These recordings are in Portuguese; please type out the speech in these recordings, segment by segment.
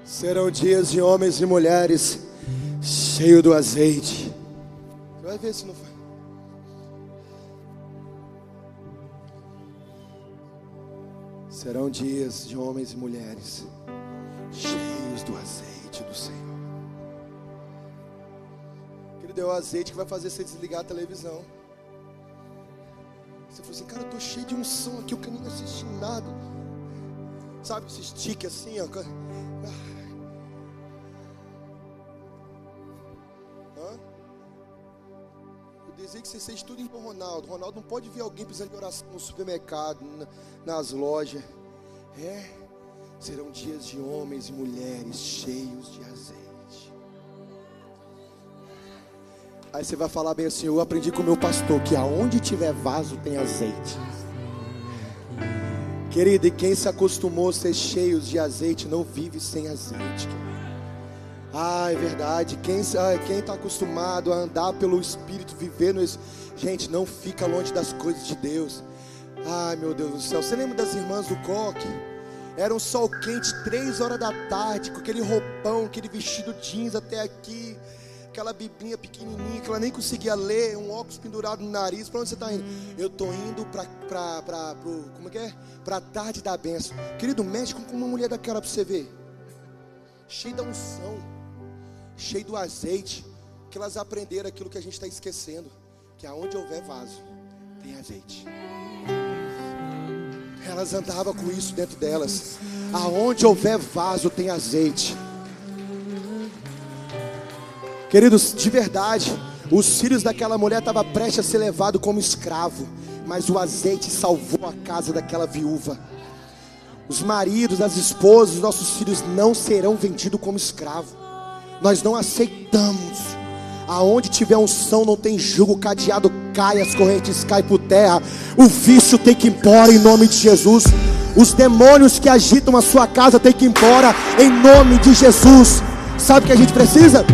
Serão dias de homens e mulheres cheios do azeite. Você vai ver se não foi. Serão dias de homens e mulheres cheios do azeite do Senhor. Querido, é o azeite que vai fazer você desligar a televisão. Você falou assim, cara, eu tô cheio de unção aqui, eu nem assisti nada. Sabe, esse stick assim, ó. Eu desejo que você seja tudo igual o Ronaldo. O Ronaldo não pode ver alguém precisando de oração no supermercado, nas lojas. Serão dias de homens e mulheres cheios de azeite. Aí você vai falar bem assim, eu aprendi com o meu pastor que aonde tiver vaso tem azeite. Querido, e quem se acostumou a ser cheios de azeite não vive sem azeite. É verdade. Quem está acostumado a andar pelo Espírito, viver no Espírito, gente, não fica longe das coisas de Deus. Ai, meu Deus do céu. Você lembra das irmãs do coque? Era um sol quente, 3 horas da tarde, com aquele roupão, aquele vestido jeans até aqui, aquela biblinha pequenininha, que ela nem conseguia ler, um óculos pendurado no nariz. Para onde você está indo? Eu estou indo para a tarde da bênção. Querido, mexe com uma mulher daquela para você ver. Cheio da unção, cheio do azeite, que elas aprenderam aquilo que a gente está esquecendo, que aonde houver vaso, tem azeite. Elas andavam com isso dentro delas. Aonde houver vaso tem azeite. Queridos, de verdade, os filhos daquela mulher estavam prestes a ser levados como escravo, mas o azeite salvou a casa daquela viúva. Os maridos, as esposas, os nossos filhos não serão vendidos como escravo. Nós não aceitamos. Aonde tiver unção não tem jugo, o cadeado cai, as correntes caem por terra. O vício tem que ir embora em nome de Jesus. Os demônios que agitam a sua casa tem que ir embora em nome de Jesus. Sabe o que a gente precisa?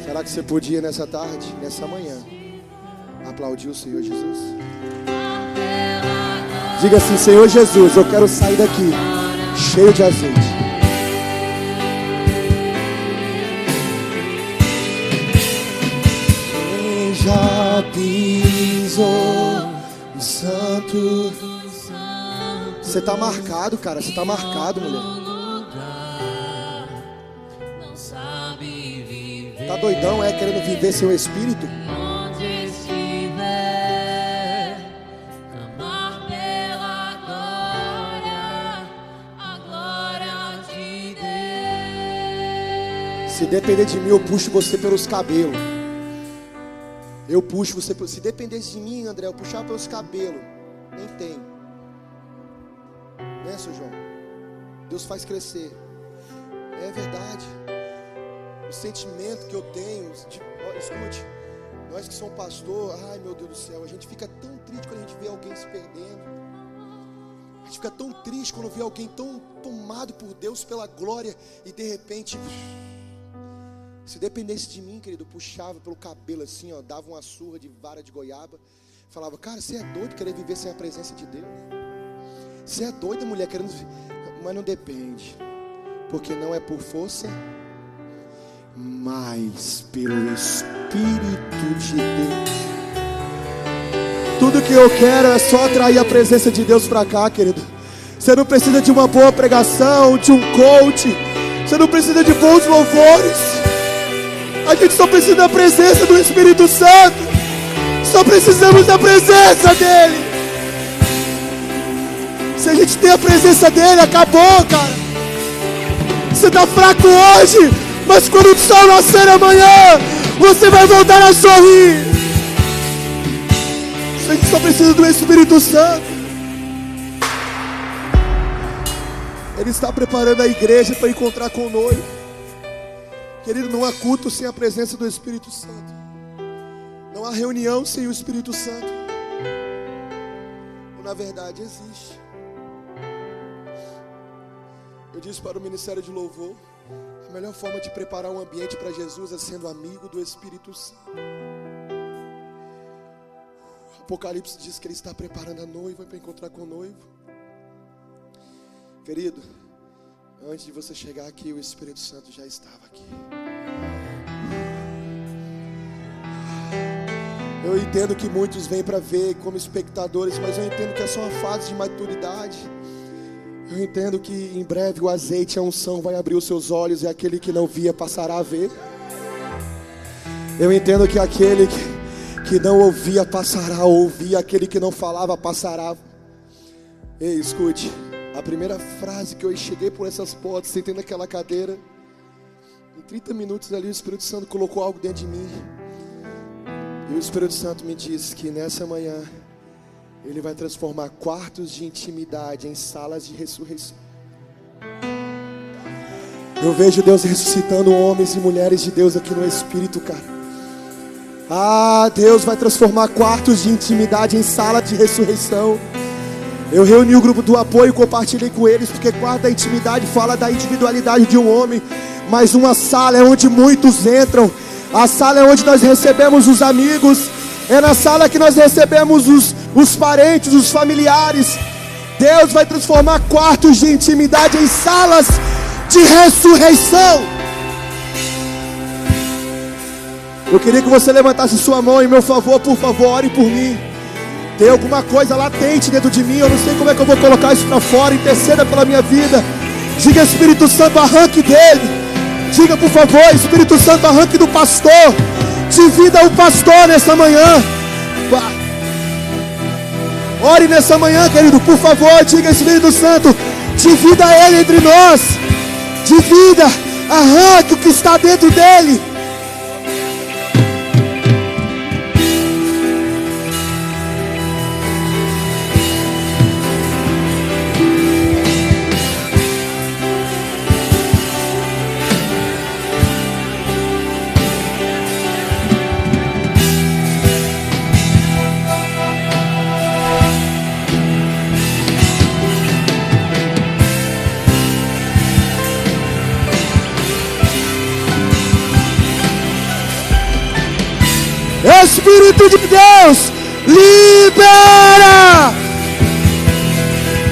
Será que você podia nessa tarde, nessa manhã, aplaudir o Senhor Jesus? Diga assim, Senhor Jesus, eu quero sair daqui cheio de azeite. Já pisou no santo. Você tá marcado, cara. Você tá marcado, mulher. Tá doidão, querendo viver seu espírito? Se depender de mim, eu puxo você pelos cabelos. Eu puxo você. Se dependesse de mim, André, eu puxava pelos cabelos. Nem tem. Né, seu João? Deus faz crescer. É verdade. O sentimento que eu tenho, escute, nós que somos pastor, ai meu Deus do céu, a gente fica tão triste quando a gente vê alguém se perdendo. A gente fica tão triste quando vê alguém tão tomado por Deus, pela glória, e de repente... Se dependesse de mim, querido, eu puxava pelo cabelo assim, ó, dava uma surra de vara de goiaba, falava, cara, você é doido querer viver sem a presença de Deus? Você é doida, mulher, querendo... Mas não depende, porque não é por força, mas pelo Espírito de Deus. Tudo que eu quero é só atrair a presença de Deus para cá, querido. Você não precisa de uma boa pregação, de um coach, você não precisa de bons louvores. A gente só precisa da presença do Espírito Santo. Só precisamos da presença dEle. Se a gente tem a presença dEle, acabou, cara. Você tá fraco hoje, mas quando o sol nascer amanhã, você vai voltar a sorrir. A gente só precisa do Espírito Santo. Ele está preparando a igreja para encontrar com o noivo. Querido, não há culto sem a presença do Espírito Santo. Não há reunião sem o Espírito Santo. Ou na verdade existe. Eu disse para o Ministério de Louvor, a melhor forma de preparar um ambiente para Jesus é sendo amigo do Espírito Santo. Apocalipse diz que Ele está preparando a noiva para encontrar com o noivo. Querido, antes de você chegar aqui, o Espírito Santo já estava aqui. Eu entendo que muitos vêm para ver como espectadores, mas eu entendo que é só uma fase de maturidade. Eu entendo que em breve o azeite, a unção vai abrir os seus olhos e aquele que não via passará a ver. Eu entendo que aquele que não ouvia passará a ouvir, aquele que não falava passará. Ei, escute, a primeira frase que eu cheguei por essas portas, sentei naquela cadeira, em 30 minutos ali o Espírito Santo colocou algo dentro de mim. E o Espírito Santo me disse que nessa manhã Ele vai transformar quartos de intimidade em salas de ressurreição. Eu vejo Deus ressuscitando homens e mulheres de Deus aqui no Espírito, cara. Deus vai transformar quartos de intimidade em sala de ressurreição. Eu reuni o grupo do apoio e compartilhei com eles, porque quarto da intimidade fala da individualidade de um homem, mas uma sala é onde muitos entram. A sala é onde nós recebemos os amigos, é na sala que nós recebemos os parentes, os familiares. Deus vai transformar quartos de intimidade em salas de ressurreição. Eu queria que você levantasse sua mão em meu favor, por favor, ore por mim. Tem alguma coisa latente dentro de mim, eu não sei como é que eu vou colocar isso para fora. Interceda pela minha vida. Diga, Espírito Santo, arranque dele. Diga, por favor, Espírito Santo, arranque do pastor. Divida o pastor nessa manhã. Ore nessa manhã, querido, por favor. Diga, Espírito Santo, divida ele entre nós. Divida, arranque o que está dentro dele. Espírito de Deus, libera!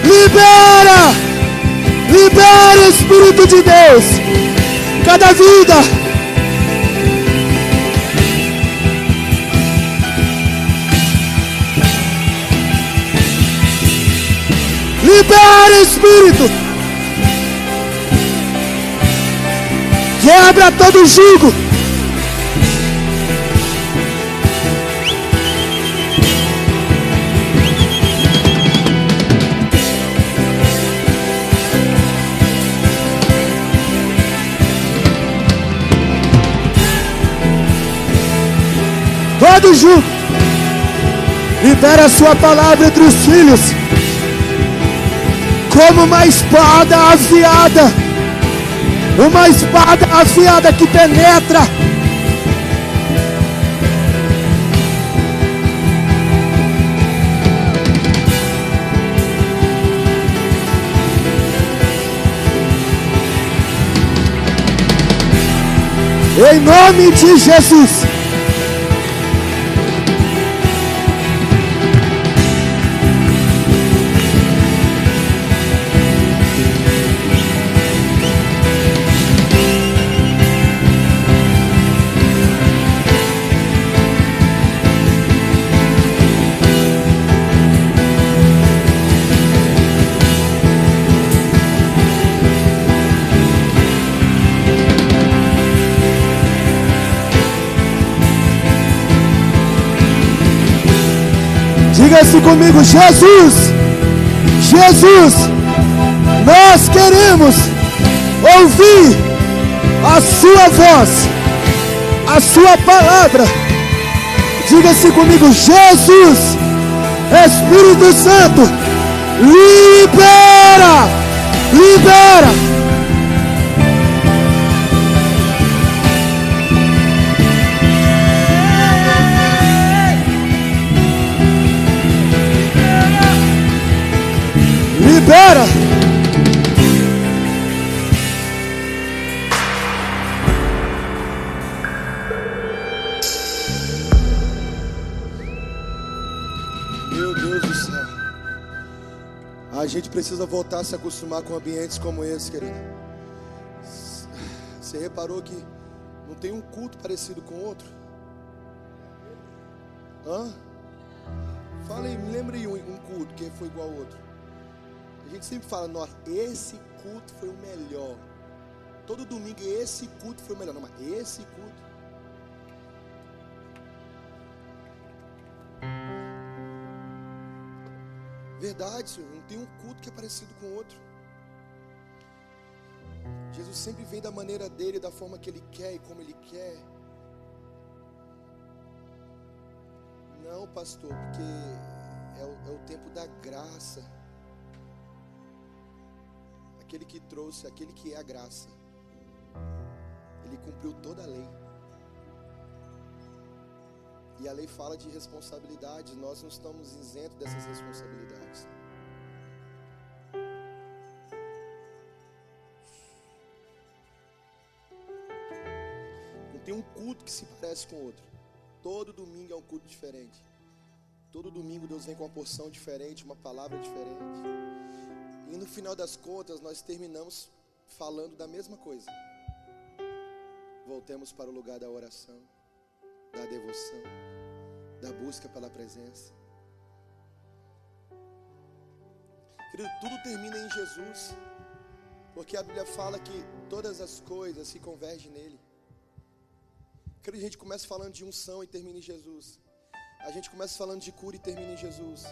Libera! Libera, Espírito de Deus! Cada vida! Libera, Espírito! Quebra todo jugo! Todo jugo. Libera a sua palavra entre os filhos, como uma espada afiada. Uma espada afiada que penetra. Em nome de Jesus. Diga-se comigo, Jesus, Jesus, nós queremos ouvir a sua voz, a sua palavra. Diga-se comigo, Jesus, Espírito Santo, libera, libera. Libera. Meu Deus do céu. A gente precisa voltar a se acostumar com ambientes como esse, querido. Você reparou que não tem um culto parecido com o outro? Hã? Fala aí, me lembre aí um culto que foi igual ao outro. A gente sempre fala, nossa, esse culto foi o melhor. Todo domingo esse culto foi o melhor. Não, mas esse culto. Verdade, Senhor, não tem um culto que é parecido com o outro. Jesus sempre vem da maneira dele, da forma que ele quer e como ele quer. Não, pastor, porque é o tempo da graça. Aquele que trouxe, aquele que é a graça, ele cumpriu toda a lei. E a lei fala de responsabilidade. Nós não estamos isentos dessas responsabilidades. Não tem um culto que se parece com o outro. Todo domingo é um culto diferente. Todo domingo Deus vem com uma porção diferente, uma palavra diferente. E no final das contas nós terminamos falando da mesma coisa. Voltemos para o lugar da oração, da devoção, da busca pela presença. Querido, tudo termina em Jesus, porque a Bíblia fala que todas as coisas se convergem nele. Querido, a gente começa falando de unção e termina em Jesus. A gente começa falando de cura e termina em Jesus.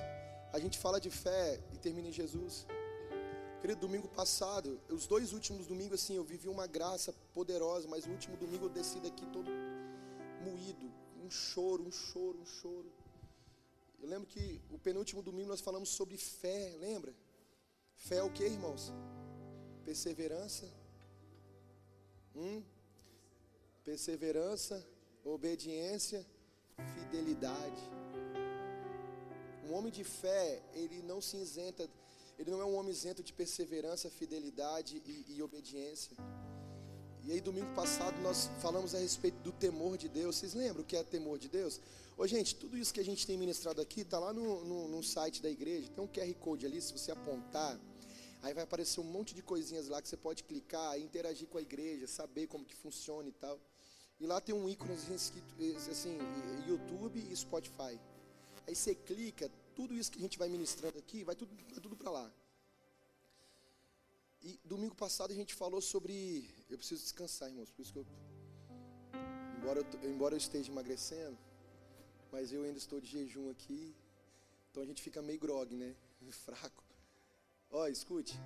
A gente fala de fé e termina em Jesus. Querido, domingo passado, os 2 últimos domingos assim, eu vivi uma graça poderosa, mas o último domingo eu desci daqui todo moído. Um choro. Eu lembro que o penúltimo domingo nós falamos sobre fé, lembra? Fé é o que, irmãos? Perseverança. Perseverança, obediência, fidelidade. Um homem de fé, ele não se isenta, ele não é um homem isento de perseverança, fidelidade e obediência. E aí domingo passado nós falamos a respeito do temor de Deus. Vocês lembram o que é temor de Deus? Ô gente, tudo isso que a gente tem ministrado aqui está lá no site da igreja. Tem um QR Code ali, se você apontar, aí vai aparecer um monte de coisinhas lá que você pode clicar e interagir com a igreja, saber como que funciona e tal. E lá tem um ícone assim, YouTube e Spotify. Aí você clica, tudo isso que a gente vai ministrando aqui, vai tudo para lá. E domingo passado a gente falou sobre... Eu preciso descansar, irmãos, por isso que embora eu esteja emagrecendo, mas eu ainda estou de jejum aqui, então a gente fica meio grogue, né? Fraco. Ó, escute.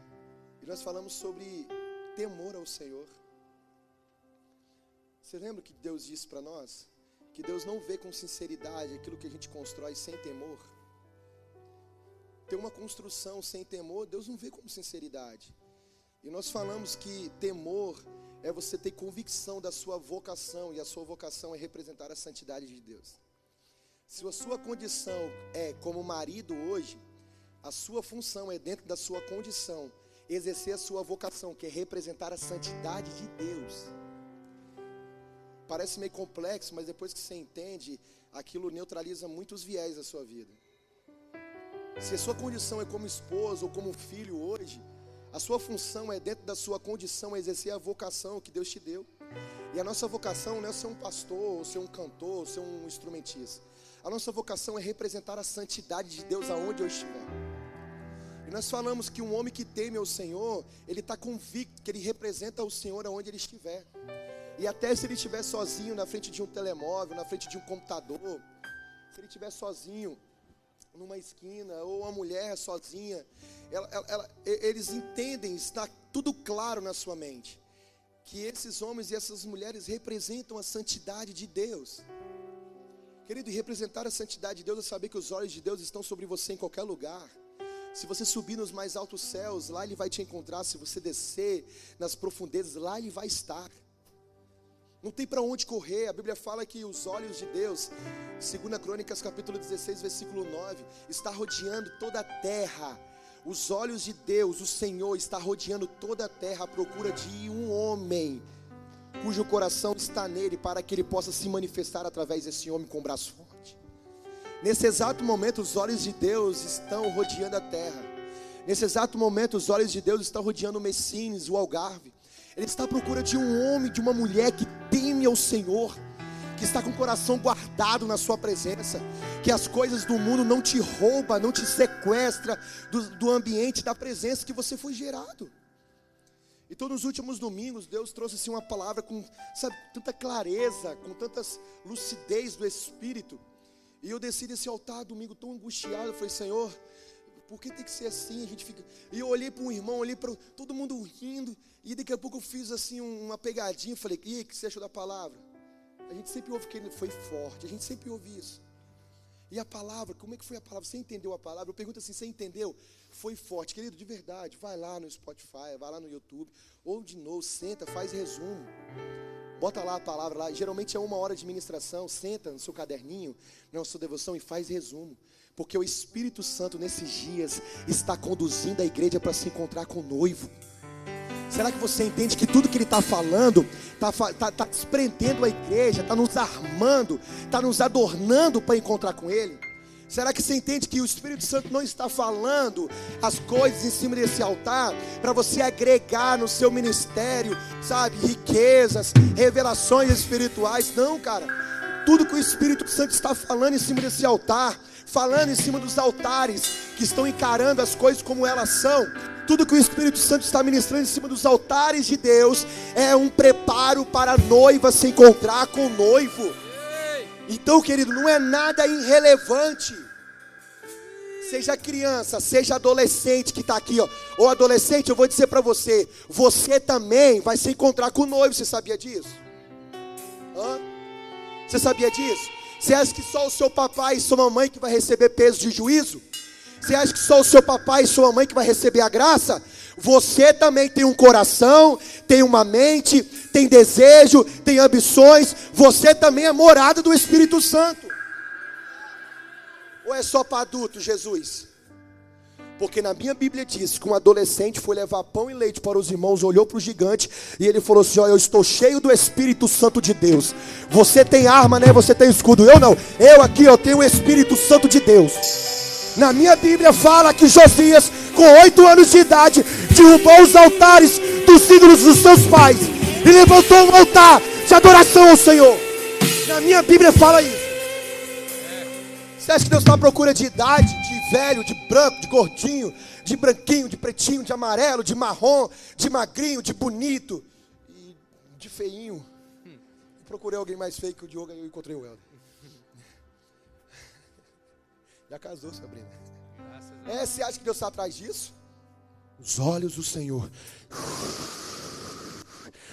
E nós falamos sobre temor ao Senhor. Você lembra que Deus disse para nós? Que Deus não vê com sinceridade aquilo que a gente constrói sem temor. Ter uma construção sem temor, Deus não vê com sinceridade. E nós falamos que temor é você ter convicção da sua vocação, e a sua vocação é representar a santidade de Deus. Se a sua condição é como marido hoje, a sua função é dentro da sua condição, exercer a sua vocação, que é representar a santidade de Deus. Parece meio complexo, mas depois que você entende, aquilo neutraliza muitos viés da sua vida. Se a sua condição é como esposo ou como filho hoje, a sua função é dentro da sua condição exercer a vocação que Deus te deu. E a nossa vocação não é ser um pastor, ou ser um cantor, ou ser um instrumentista. A nossa vocação é representar a santidade de Deus aonde eu estiver. E nós falamos que um homem que teme ao Senhor, ele está convicto que ele representa o Senhor aonde ele estiver. E até se ele estiver sozinho na frente de um telemóvel, na frente de um computador, se ele estiver sozinho numa esquina, ou uma mulher sozinha, eles entendem, está tudo claro na sua mente, que esses homens e essas mulheres representam a santidade de Deus. Querido, e representar a santidade de Deus é saber que os olhos de Deus estão sobre você em qualquer lugar. Se você subir nos mais altos céus, lá Ele vai te encontrar. Se você descer nas profundezas, lá Ele vai estar. Não tem para onde correr. A Bíblia fala que os olhos de Deus, 2 Crônicas capítulo 16, versículo 9, está rodeando toda a terra. Os olhos de Deus, o Senhor, está rodeando toda a terra à procura de um homem cujo coração está nele, para que ele possa se manifestar através desse homem com o braço forte. Nesse exato momento, os olhos de Deus estão rodeando a terra. Nesse exato momento, os olhos de Deus estão rodeando o Messines, o Algarve. Ele está à procura de um homem, de uma mulher que teme ao Senhor, que está com o coração guardado na sua presença, que as coisas do mundo não te roubam, não te sequestra do ambiente, da presença que você foi gerado. Então nos últimos domingos, Deus trouxe assim uma palavra com, sabe, tanta clareza, com tantas lucidez do Espírito. E eu desci desse altar domingo tão angustiado, eu falei, Senhor, por que tem que ser assim? A gente fica... E eu olhei para um irmão, olhei para todo mundo rindo, e daqui a pouco eu fiz assim uma pegadinha, falei, e aí, o que você achou da palavra? A gente sempre ouve que ele foi forte, a gente sempre ouve isso. E a palavra, como é que foi a palavra? Você entendeu a palavra? Eu pergunto assim, você entendeu? Foi forte, querido, de verdade. Vai lá no Spotify, vai lá no YouTube, ou de novo, senta, faz resumo. Bota lá a palavra lá, geralmente é 1 hora de ministração, senta no seu caderninho, na sua devoção e faz resumo. Porque o Espírito Santo nesses dias está conduzindo a igreja para se encontrar com o noivo. Será que você entende que tudo que Ele está falando, está desprendendo a igreja, está nos armando, está nos adornando para encontrar com Ele? Será que você entende que o Espírito Santo não está falando as coisas em cima desse altar para você agregar no seu ministério, sabe, riquezas, revelações espirituais? Não, cara. Tudo que o Espírito Santo está falando em cima desse altar, falando em cima dos altares que estão encarando as coisas como elas são, tudo que o Espírito Santo está ministrando em cima dos altares de Deus é um preparo para a noiva se encontrar com o noivo. Então, querido, não é nada irrelevante. Seja criança, seja adolescente que está aqui, ó. Ou adolescente, eu vou dizer para você, você também vai se encontrar com o noivo. Você sabia disso? Você sabia disso? Você acha que só o seu papai e sua mamãe que vai receber peso de juízo? Você acha que só o seu papai e sua mãe que vai receber a graça? Você também tem um coração, tem uma mente, tem desejo, tem ambições. Você também é morada do Espírito Santo. Ou é só para adultos, Jesus? Porque na minha Bíblia diz que um adolescente foi levar pão e leite para os irmãos, olhou para o gigante e ele falou assim, ó, eu estou cheio do Espírito Santo de Deus. Você tem arma, né? Você tem escudo. Eu não. Eu aqui, eu tenho o Espírito Santo de Deus. Na minha Bíblia fala que Josias, com 8 anos de idade, derrubou os altares dos ídolos dos seus pais e levantou um altar de adoração ao Senhor. Na minha Bíblia fala isso. Você acha que Deus está à procura de idade, de velho, de branco, de gordinho, de branquinho, de pretinho, de amarelo, de marrom, de magrinho, de bonito e de feinho? Procurei alguém mais feio que o Diogo e eu encontrei o Helder. Já casou, Sabrina. Você acha que Deus está atrás disso? Os olhos do Senhor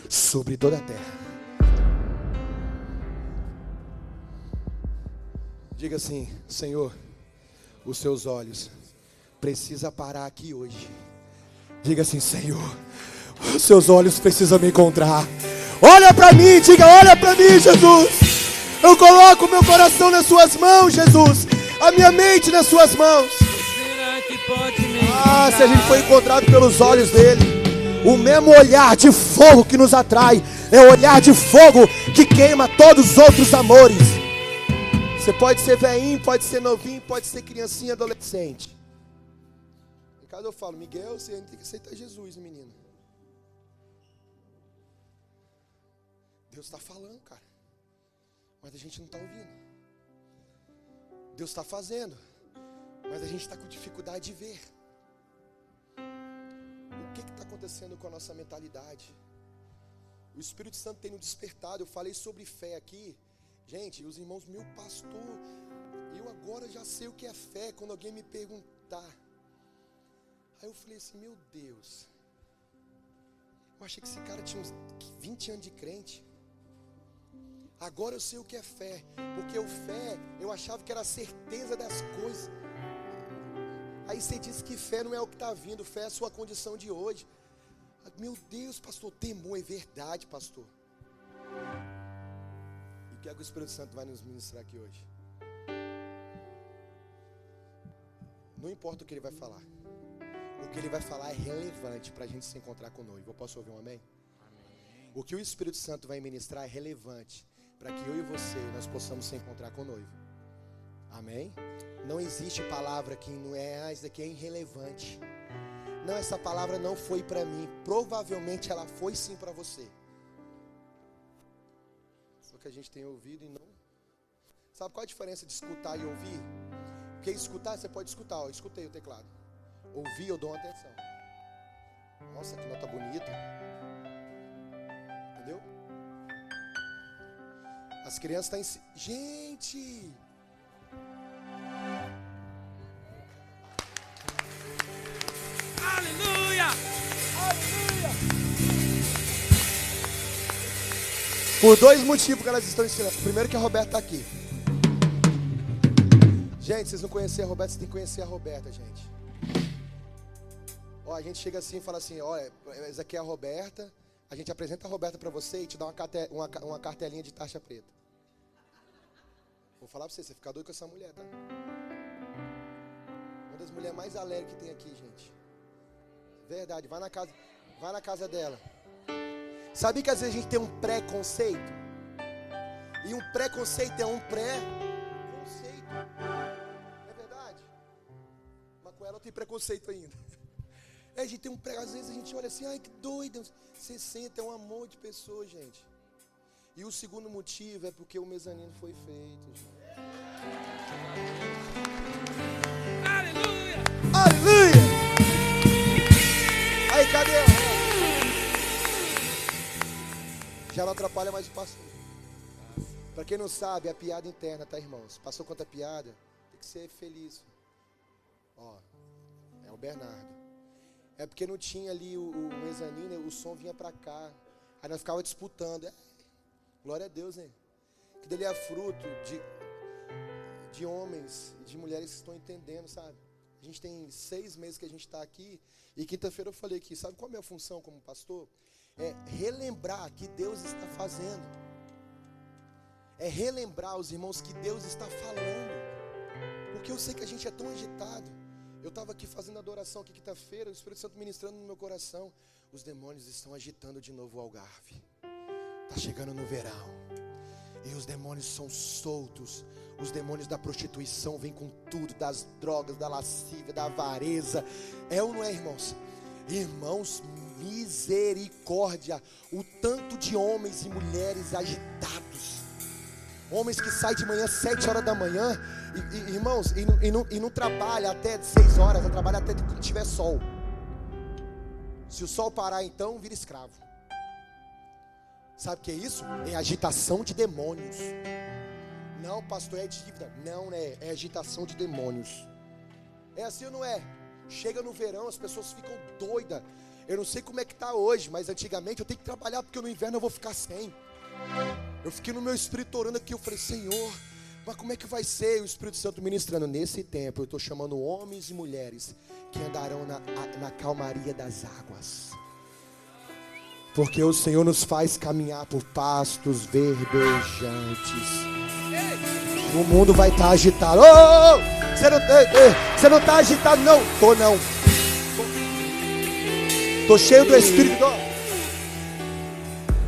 sobre toda a terra. Diga assim, Senhor, os seus olhos precisam parar aqui hoje. Diga assim, Senhor, os seus olhos precisam me encontrar. Olha para mim, diga, olha para mim, Jesus. Eu coloco meu coração nas suas mãos, Jesus. A minha mente nas suas mãos. Se a gente foi encontrado pelos olhos dele, o mesmo olhar de fogo que nos atrai é o olhar de fogo que queima todos os outros amores. Você pode ser velhinho, pode ser novinho, pode ser criancinha, adolescente. Em casa eu falo, Miguel, você tem que aceitar Jesus, menino. Deus está falando, cara, mas a gente não está ouvindo. Deus está fazendo, mas a gente está com dificuldade de ver. O que está acontecendo com a nossa mentalidade? O Espírito Santo tem nos despertado. Eu falei sobre fé aqui. Gente, os irmãos, meu pastor, eu agora já sei o que é fé quando alguém me perguntar. Aí eu falei assim, meu Deus, eu achei que esse cara tinha uns 20 anos de crente. Agora eu sei o que é fé, porque o fé, eu achava que era a certeza das coisas. Aí você disse que fé não é o que está vindo, fé é a sua condição de hoje. Meu Deus, pastor, temor, é verdade, pastor. E o que é que o Espírito Santo vai nos ministrar aqui hoje? Não importa o que ele vai falar. O que ele vai falar é relevante para a gente se encontrar com o noivo. Eu posso ouvir um amém? Amém. O que o Espírito Santo vai ministrar é relevante para que eu e você, nós possamos se encontrar com o noivo. Amém? Não existe palavra que não é, isso daqui é irrelevante. Não, essa palavra não foi para mim. Provavelmente ela foi sim para você. Só que a gente tem ouvido e não. Sabe qual a diferença de escutar e ouvir? Porque escutar, você pode escutar, ó, eu escutei o teclado. Ouvir, eu dou uma atenção. Nossa, que nota bonita. Entendeu? As crianças estão em... Gente! Aleluia! Aleluia! Por dois motivos que elas estão ensinando. Primeiro que a Roberta está aqui. Gente, vocês não conhecem a Roberta, vocês têm que conhecer a Roberta, gente. Ó, a gente chega assim e fala assim, olha, essa aqui é a Roberta, a gente apresenta a Roberta para você e te dá uma cartelinha de taxa preta. Vou falar para você fica doido com essa mulher, tá? Uma das mulheres mais alegres que tem aqui, gente. Verdade, vai na casa dela. Sabia que às vezes a gente tem um preconceito? E um preconceito é um pré-conceito. É verdade? Mas com ela eu tenho preconceito ainda. A gente tem um pré, às vezes a gente olha assim, ai que doido. Você senta, é um amor de pessoa, gente. E o segundo motivo é porque o mezanino foi feito, gente. Aleluia! Aleluia! Aí, cadê? Já não atrapalha mais o pastor. Pra quem não sabe, é a piada interna, tá, irmãos? Passou contra a piada, tem que ser feliz. Ó, é o Bernardo. É porque não tinha ali o mezanino, o som vinha pra cá. Aí nós ficava disputando. Glória a Deus, hein? Que dele é fruto de homens e de mulheres que estão entendendo, sabe? A gente tem 6 meses que a gente está aqui. E quinta-feira eu falei aqui, sabe qual é a minha função como pastor? É relembrar que Deus está fazendo. É relembrar os irmãos que Deus está falando. Porque eu sei que a gente é tão agitado. Eu estava aqui fazendo adoração aqui quinta-feira, o Espírito Santo ministrando no meu coração. Os demônios estão agitando de novo o Algarve. Está chegando no verão. E os demônios são soltos. Os demônios da prostituição vêm com tudo, das drogas, da lascívia, da avareza. É ou não é, irmãos? Irmãos, misericórdia. O tanto de homens e mulheres agitados. Homens que saem de manhã, 7 horas da manhã, irmãos, e não trabalha até 6 horas, trabalha até que tiver sol. Se o sol parar, então, vira escravo. Sabe o que é isso? É agitação de demônios. Não, pastor, é dívida. Não, né? É agitação de demônios. É assim ou não é? Chega no verão, as pessoas ficam doidas. Eu não sei como é que está hoje, mas antigamente eu tenho que trabalhar, porque no inverno eu vou ficar sem. Eu fiquei no meu espírito orando aqui, eu falei, Senhor, mas como é que vai ser? O Espírito Santo ministrando. Nesse tempo eu estou chamando homens e mulheres que andarão na calmaria das águas. Porque o Senhor nos faz caminhar por pastos verdejantes. O mundo vai estar agitado. Você não está agitado, não? Tô não. Tô cheio do Espírito.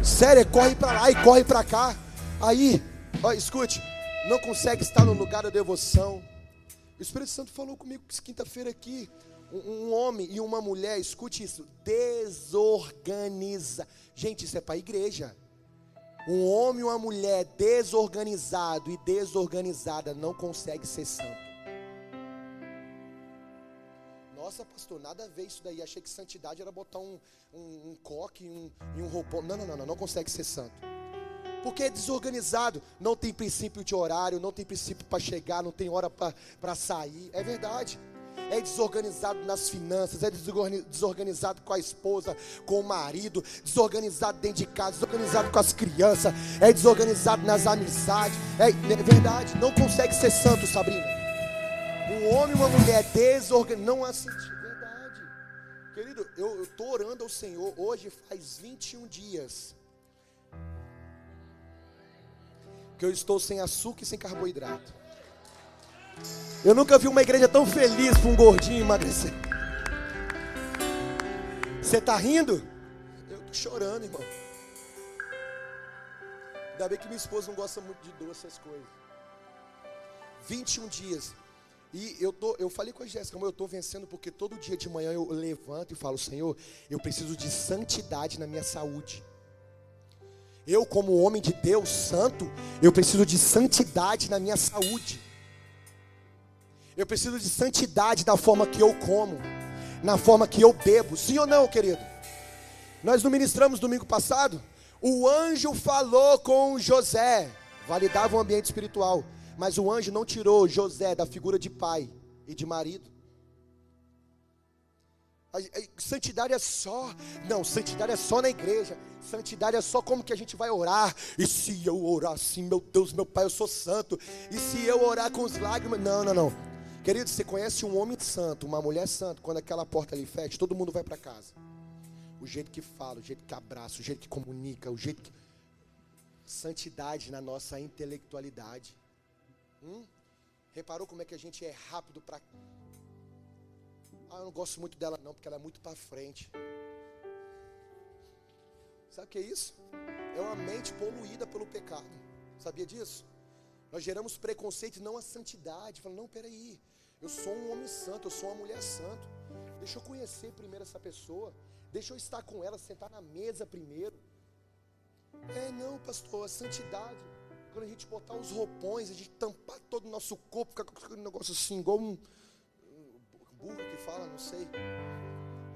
Sério, corre para lá e corre para cá. Aí, ó, escute, não consegue estar no lugar da devoção. O Espírito Santo falou comigo quinta-feira aqui. Um homem e uma mulher, escute isso, desorganiza. Gente, isso é para a igreja. Um homem e uma mulher desorganizado e desorganizada não consegue ser santo. Nossa, pastor, nada a ver isso daí. Achei que santidade era botar um coque e um roupão. Não consegue ser santo. Porque é desorganizado. Não tem princípio de horário, não tem princípio para chegar, não tem hora para sair. É verdade. É desorganizado nas finanças, é desorganizado com a esposa, com o marido, desorganizado dentro de casa, desorganizado com as crianças, é desorganizado nas amizades. É verdade, não consegue ser santo, Sabrina. Um homem e uma mulher desorganizados, não assim, verdade. Querido, eu estou orando ao Senhor, hoje faz 21 dias que eu estou sem açúcar e sem carboidrato. Eu nunca vi uma igreja tão feliz para um gordinho emagrecer. Você está rindo? Eu estou chorando, irmão. Ainda bem que minha esposa não gosta muito de doce, essas coisas. 21 dias. E eu falei com a Jéssica, eu estou vencendo porque todo dia de manhã eu levanto e falo, Senhor, eu preciso de santidade na minha saúde. Eu, como homem de Deus santo, eu preciso de santidade na minha saúde. Eu preciso de santidade na forma que eu como, na forma que eu bebo. Sim ou não, querido? Nós não ministramos domingo passado? O anjo falou com José, validava o ambiente espiritual. Mas o anjo não tirou José da figura de pai e de marido. Santidade é só, não, santidade é só na igreja. Santidade é só como que a gente vai orar. E se eu orar assim, meu Deus, meu Pai, eu sou santo. E se eu orar com os lágrimas, não. Querido, você conhece um homem santo, uma mulher santa, quando aquela porta ali fecha, todo mundo vai para casa. O jeito que fala, o jeito que abraça, o jeito que comunica, o jeito que... Santidade na nossa intelectualidade. Reparou como é que a gente é rápido para... eu não gosto muito dela não, porque ela é muito para frente. Sabe o que é isso? É uma mente poluída pelo pecado. Sabia disso? Nós geramos preconceito e não a santidade. Falando, não, peraí, eu sou um homem santo, eu sou uma mulher santa. Deixa eu conhecer primeiro essa pessoa. Deixa eu estar com ela, sentar na mesa primeiro. Não, pastor, a santidade... Quando a gente botar os roupões, a gente tampar todo o nosso corpo, ficar com aquele negócio assim, igual um burro que fala, não sei.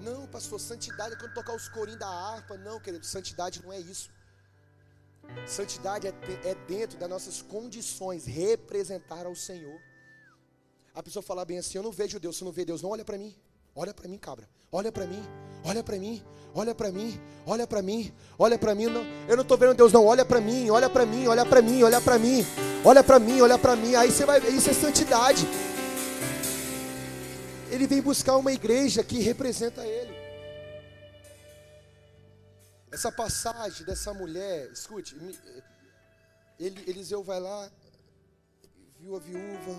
Não, pastor, santidade é quando tocar os corinhos da harpa. Não, querido, santidade não é isso. Santidade é dentro das nossas condições, representar ao Senhor. A pessoa fala bem assim, eu não vejo Deus, se não vê Deus, não olha para mim. Olha para mim, cabra, olha para mim, olha para mim, olha para mim, olha para mim, olha para mim, não, eu não estou vendo Deus não, olha para mim, olha para mim, olha para mim, olha para mim, olha para mim, olha para mim, aí você vai ver, isso é santidade. Ele vem buscar uma igreja que representa ele. Essa passagem dessa mulher, escute, Eliseu vai lá, viu a viúva,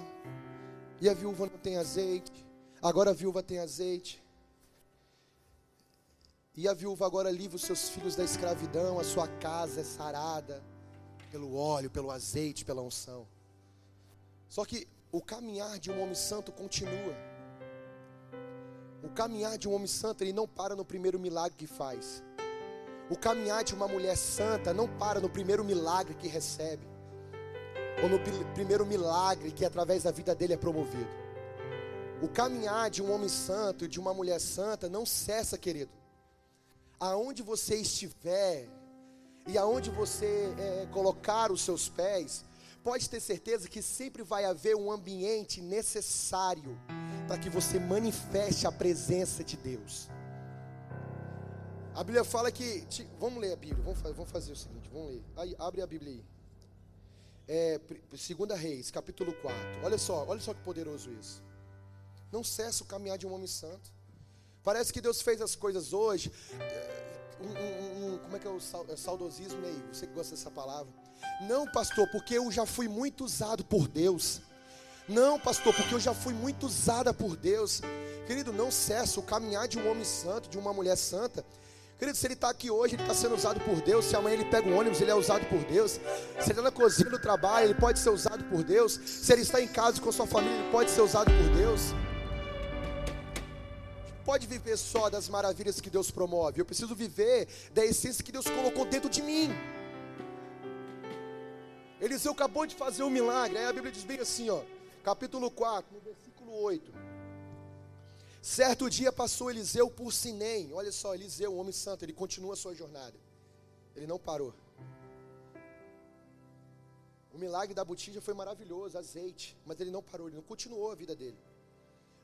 e a viúva não tem azeite. Agora a viúva tem azeite. E a viúva agora livra os seus filhos da escravidão. A sua casa é sarada pelo óleo, pelo azeite, pela unção. Só que o caminhar de um homem santo continua. O caminhar de um homem santo, ele não para no primeiro milagre que faz. O caminhar de uma mulher santa não para no primeiro milagre que recebe, ou no primeiro milagre que através da vida dele é promovido. O caminhar de um homem santo e de uma mulher santa não cessa, querido. Aonde você estiver e aonde você colocar os seus pés, pode ter certeza que sempre vai haver um ambiente necessário para que você manifeste a presença de Deus. A Bíblia fala que... Vamos ler a Bíblia, vamos fazer o seguinte, vamos ler. Aí, abre a Bíblia aí. 2 Reis, capítulo 4. Olha só que poderoso isso. Não cessa o caminhar de um homem santo. Parece que Deus fez as coisas hoje. Como é que é o saudosismo aí? Você que gosta dessa palavra. Não, pastor, porque eu já fui muito usado por Deus. Não, pastor, porque eu já fui muito usada por Deus. Querido, não cessa o caminhar de um homem santo, de uma mulher santa. Querido, se ele está aqui hoje, ele está sendo usado por Deus. Se amanhã ele pega um ônibus, ele é usado por Deus. Se ele está na cozinha, no trabalho, ele pode ser usado por Deus. Se ele está em casa com sua família, ele pode ser usado por Deus. Pode viver só das maravilhas que Deus promove. Eu preciso viver da essência que Deus colocou dentro de mim. Eliseu acabou de fazer um milagre. Aí a Bíblia diz bem assim, capítulo 4, no versículo 8. Certo dia passou Eliseu por Sinem. Olha só, Eliseu, um homem santo, ele continua a sua jornada. Ele não parou. O milagre da botija foi maravilhoso, azeite. Mas ele não parou, ele não continuou a vida dele.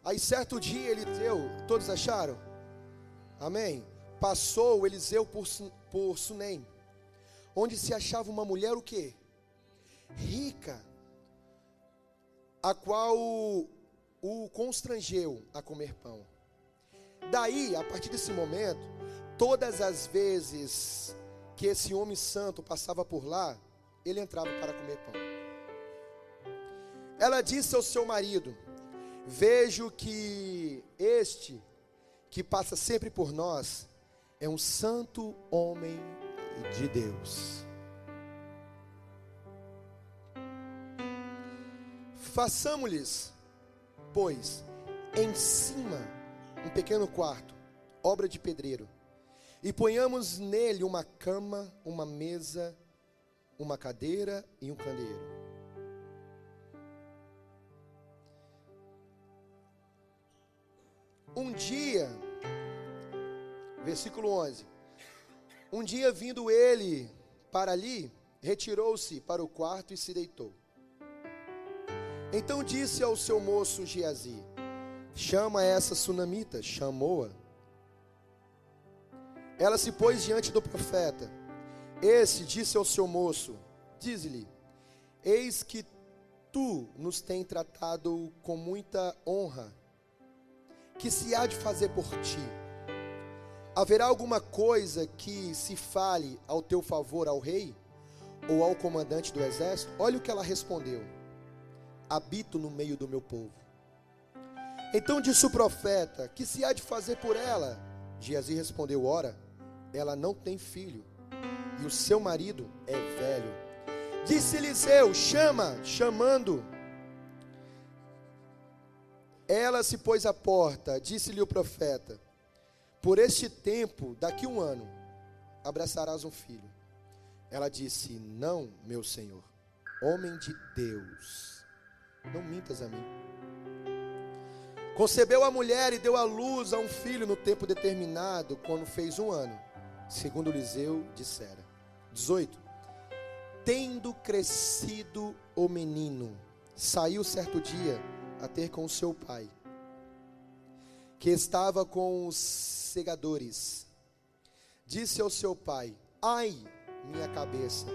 Aí certo dia Eliseu, todos acharam? Amém? Passou Eliseu por Sunem, onde se achava uma mulher o quê? Rica, a qual o constrangeu a comer pão. Daí, a partir desse momento, todas as vezes que esse homem santo passava por lá, ele entrava para comer pão. Ela disse ao seu marido: vejo que este que passa sempre por nós é um santo homem de Deus. Façamos-lhes, pois, em cima um pequeno quarto, obra de pedreiro, e ponhamos nele uma cama, uma mesa, uma cadeira e um candeeiro. Um dia, versículo 11, um dia vindo ele para ali, retirou-se para o quarto e se deitou. Então disse ao seu moço Geazi: chama essa sunamita. Chamou-a. Ela se pôs diante do profeta. Esse disse ao seu moço: dize-lhe, eis que tu nos tens tratado com muita honra. Que se há de fazer por ti? Haverá alguma coisa que se fale ao teu favor ao rei ou ao comandante do exército? Olha o que ela respondeu: habito no meio do meu povo. Então disse o profeta: que se há de fazer por ela? Geazi respondeu: ora, ela não tem filho, e o seu marido é velho. Disse Eliseu: chamando. Ela se pôs à porta. Disse-lhe o profeta: por este tempo, daqui 1 ano, abraçarás um filho. Ela disse: não, meu senhor, homem de Deus, não mintas a mim. Concebeu a mulher e deu à luz a um filho no tempo determinado, quando fez 1 ano, segundo Eliseu dissera. 18. Tendo crescido o menino, saiu certo dia a ter com o seu pai, que estava com os segadores. Disse ao seu pai: ai, minha cabeça.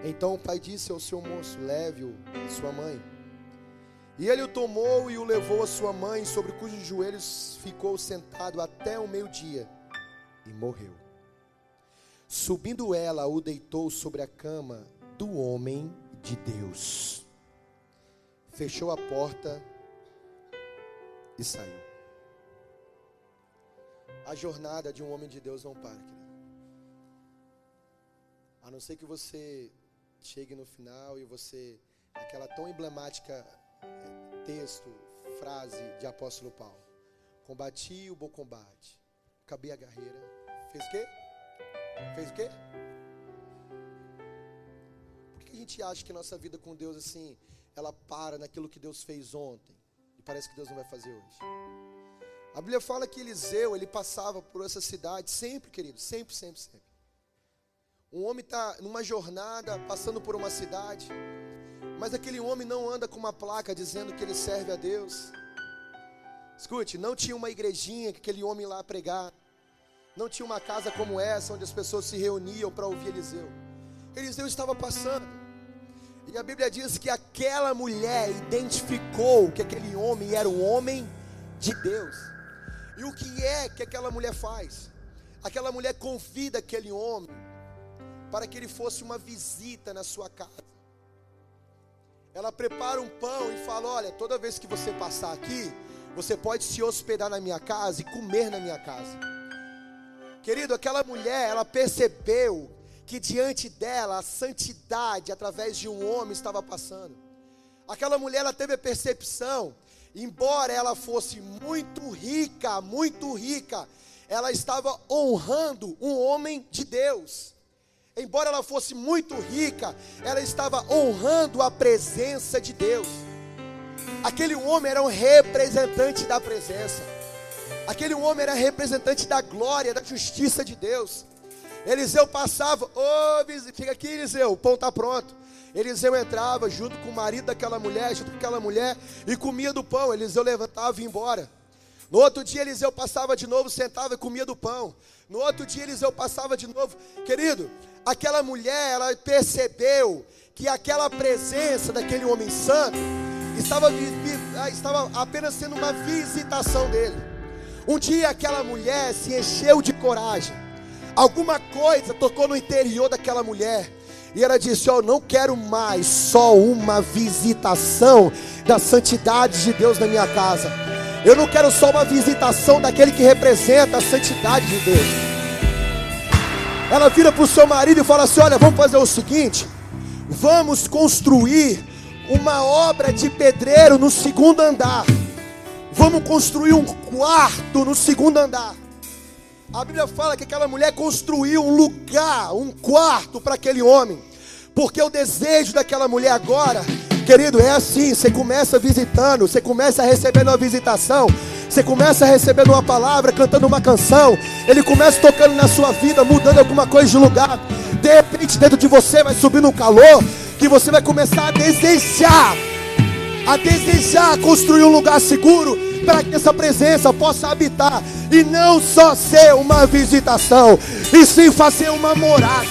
Então o pai disse ao seu moço: leve-o a sua mãe. E ele o tomou e o levou a sua mãe, sobre cujos joelhos ficou sentado até o meio-dia, e morreu. Subindo ela, o deitou sobre a cama do homem de Deus, fechou a porta e saiu. A jornada de um homem de Deus não para, querido. A não ser que você chegue no final e você, aquela tão emblemática texto, frase de apóstolo Paulo: combati o bom combate, acabei a carreira. Fez o quê? Fez o quê? Por que a gente acha que nossa vida com Deus, assim, ela para naquilo que Deus fez ontem e parece que Deus não vai fazer hoje? A Bíblia fala que Eliseu, ele passava por essa cidade sempre, querido, sempre. Um homem está numa jornada, passando por uma cidade, mas aquele homem não anda com uma placa dizendo que ele serve a Deus. Escute, não tinha uma igrejinha que aquele homem lá pregar. Não tinha uma casa como essa, onde as pessoas se reuniam para ouvir Eliseu. Eliseu estava passando. E a Bíblia diz que aquela mulher identificou que aquele homem era um homem de Deus. E o que é que aquela mulher faz? Aquela mulher convida aquele homem para que ele fosse uma visita na sua casa. Ela prepara um pão e fala: olha, toda vez que você passar aqui, você pode se hospedar na minha casa e comer na minha casa. Querido, aquela mulher, ela percebeu que diante dela a santidade através de um homem estava passando. Aquela mulher, ela teve a percepção, embora ela fosse muito rica, ela estava honrando um homem de Deus. Embora ela fosse muito rica, ela estava honrando a presença de Deus. Aquele homem era um representante da presença. Aquele homem era representante da glória, da justiça de Deus. Eliseu passava: fica aqui, Eliseu, o pão está pronto. Eliseu entrava junto com o marido daquela mulher, e comia do pão. Eliseu levantava e ia embora. No outro dia Eliseu passava de novo, sentava e comia do pão. No outro dia Eliseu passava de novo. Querido, aquela mulher, ela percebeu que aquela presença daquele homem santo estava apenas sendo uma visitação dele. Um dia aquela mulher se encheu de coragem. Alguma coisa tocou no interior daquela mulher, e ela disse: eu não quero mais só uma visitação da santidade de Deus na minha casa. Eu não quero só uma visitação daquele que representa a santidade de Deus. Ela vira para o seu marido e fala assim: olha, vamos fazer o seguinte, vamos construir uma obra de pedreiro no segundo andar. Vamos construir um quarto no segundo andar. A Bíblia fala que aquela mulher construiu um lugar, um quarto para aquele homem. Porque o desejo daquela mulher agora, querido, é assim: você começa visitando, você começa recebendo uma visitação, você começa recebendo uma palavra, cantando uma canção, ele começa tocando na sua vida, mudando alguma coisa de lugar. De repente dentro de você vai subindo um calor, que você vai começar a desejar construir um lugar seguro, para que essa presença possa habitar, e não só ser uma visitação, e sim fazer uma morada.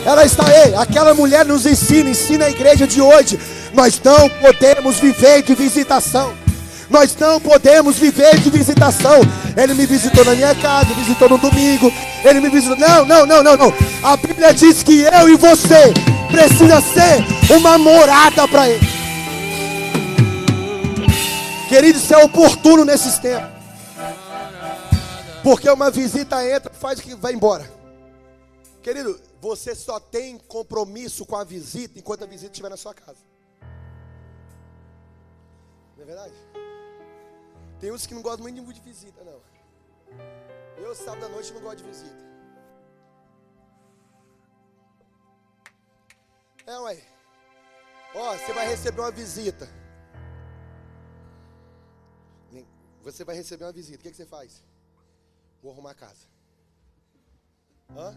Ela está aí, aquela mulher nos ensina a igreja de hoje. Nós não podemos viver de visitação. Nós não podemos viver de visitação. Ele me visitou na minha casa, visitou no domingo, ele me visitou. Não. A Bíblia diz que eu e você precisa ser uma morada para ele. Querido, isso é oportuno nesses tempos. Porque uma visita entra, faz que vai embora. Querido, você só tem compromisso com a visita enquanto a visita estiver na sua casa. Não é verdade? Tem uns que não gostam muito de visita, não. Eu, sábado à noite, não gosto de visita. Ué. Ó, você vai receber uma visita. Você vai receber uma visita. O que você faz? Vou arrumar a casa. Hã?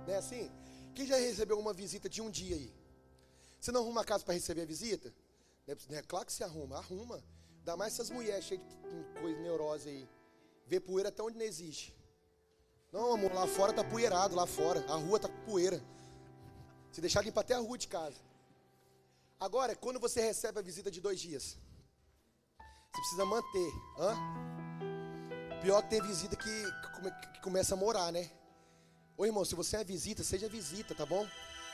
Não é assim? Quem já recebeu uma visita de um dia aí? Você não arruma a casa para receber a visita? É claro que você arruma. Ainda mais essas mulheres cheias de coisa, neurose aí. Vê poeira até onde não existe. Não, amor, lá fora tá poeirado, lá fora. A rua tá com poeira. Se deixar limpar até a rua de casa. Agora, quando você recebe a visita de 2 dias, você precisa manter. Pior que tem visita que começa a morar, né? Ô irmão, se você é visita, seja visita, tá bom?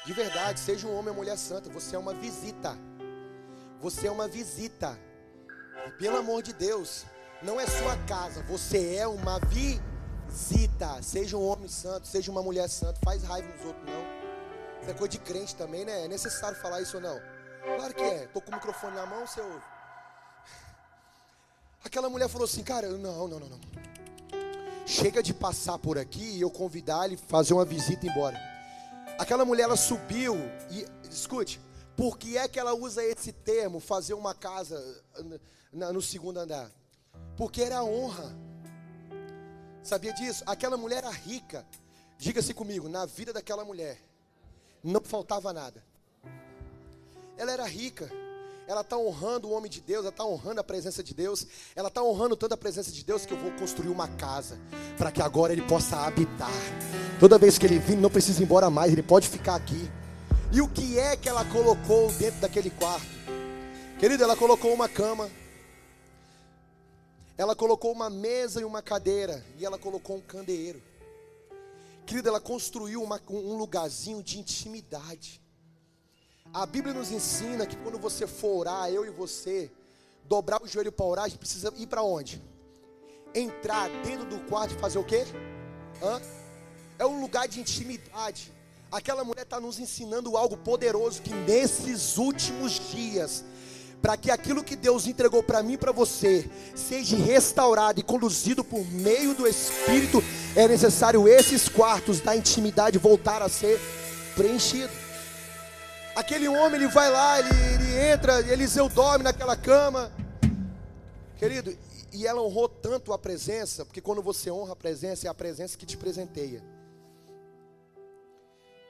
De verdade, seja um homem ou mulher santa. Você é uma visita. Você é uma visita. Pelo amor de Deus, não é sua casa. Você é uma visita. Seja um homem santo, seja uma mulher santa. Faz raiva nos outros, não. Isso é coisa de crente também, né? É necessário falar isso ou não? Claro que é. Tô com o microfone na mão, você ouve. Aquela mulher falou assim, cara, não. Chega de passar por aqui e eu convidar ele a fazer uma visita e ir embora. Aquela mulher, ela subiu e, escute, por que é que ela usa esse termo, fazer uma casa no segundo andar? Porque era honra. Sabia disso? Aquela mulher era rica. Diga-se comigo, na vida daquela mulher não faltava nada. Ela era rica. Ela está honrando o homem de Deus, ela está honrando a presença de Deus, ela está honrando tanto a presença de Deus que eu vou construir uma casa, para que agora ele possa habitar. Toda vez que ele vir, não precisa ir embora mais, ele pode ficar aqui. E o que é que ela colocou dentro daquele quarto? Querido, ela colocou uma cama, ela colocou uma mesa e uma cadeira, e ela colocou um candeeiro. Querido, ela construiu um lugarzinho de intimidade. A Bíblia nos ensina que quando você for orar, eu e você, dobrar o joelho para orar, a gente precisa ir para onde? Entrar dentro do quarto e fazer o quê? É um lugar de intimidade. Aquela mulher está nos ensinando algo poderoso, que nesses últimos dias, para que aquilo que Deus entregou para mim e para você, seja restaurado e conduzido por meio do Espírito, é necessário esses quartos da intimidade voltar a ser preenchidos. Aquele homem, ele vai lá, ele entra, Eliseu dorme naquela cama. Querido, e ela honrou tanto a presença, porque quando você honra a presença, é a presença que te presenteia.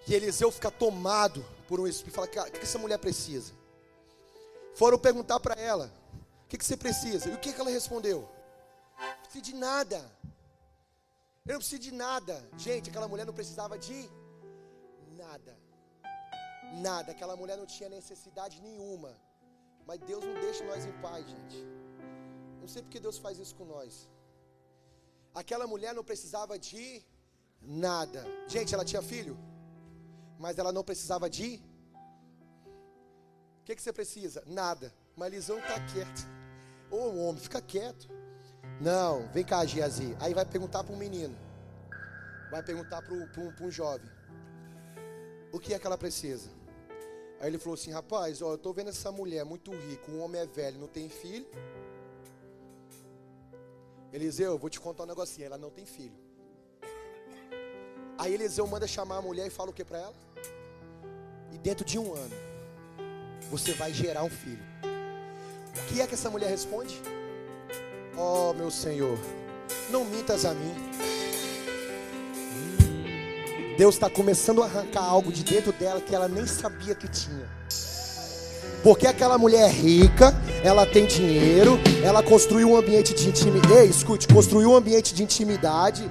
E Eliseu fica tomado por um espírito, fala, cara, o que essa mulher precisa? Foram perguntar para ela, o que você precisa? E o que ela respondeu? Não preciso de nada. Eu não preciso de nada. Gente, aquela mulher não precisava de nada. Nada, aquela mulher não tinha necessidade nenhuma. Mas Deus não deixa nós em paz, gente. Não sei porque Deus faz isso com nós. Aquela mulher não precisava de nada. Gente, ela tinha filho, mas ela não precisava de... O que você precisa? Nada. Mas Eliseu está quieto. Ô homem, fica quieto. Não, vem cá, Geazi. Aí vai perguntar para um menino. Vai perguntar para um jovem. O que é que ela precisa? Aí ele falou assim, rapaz, ó, eu tô vendo essa mulher muito rica, um homem é velho, não tem filho. Eliseu, eu vou te contar um negocinho, ela não tem filho. Aí Eliseu manda chamar a mulher e fala o que pra ela? E dentro de 1 ano, você vai gerar um filho. O que é que essa mulher responde? Oh, meu Senhor, não mintas a mim. Deus está começando a arrancar algo de dentro dela que ela nem sabia que tinha. Porque aquela mulher é rica, ela tem dinheiro, ela construiu um ambiente de intimidade. Ei, escute, construiu um ambiente de intimidade.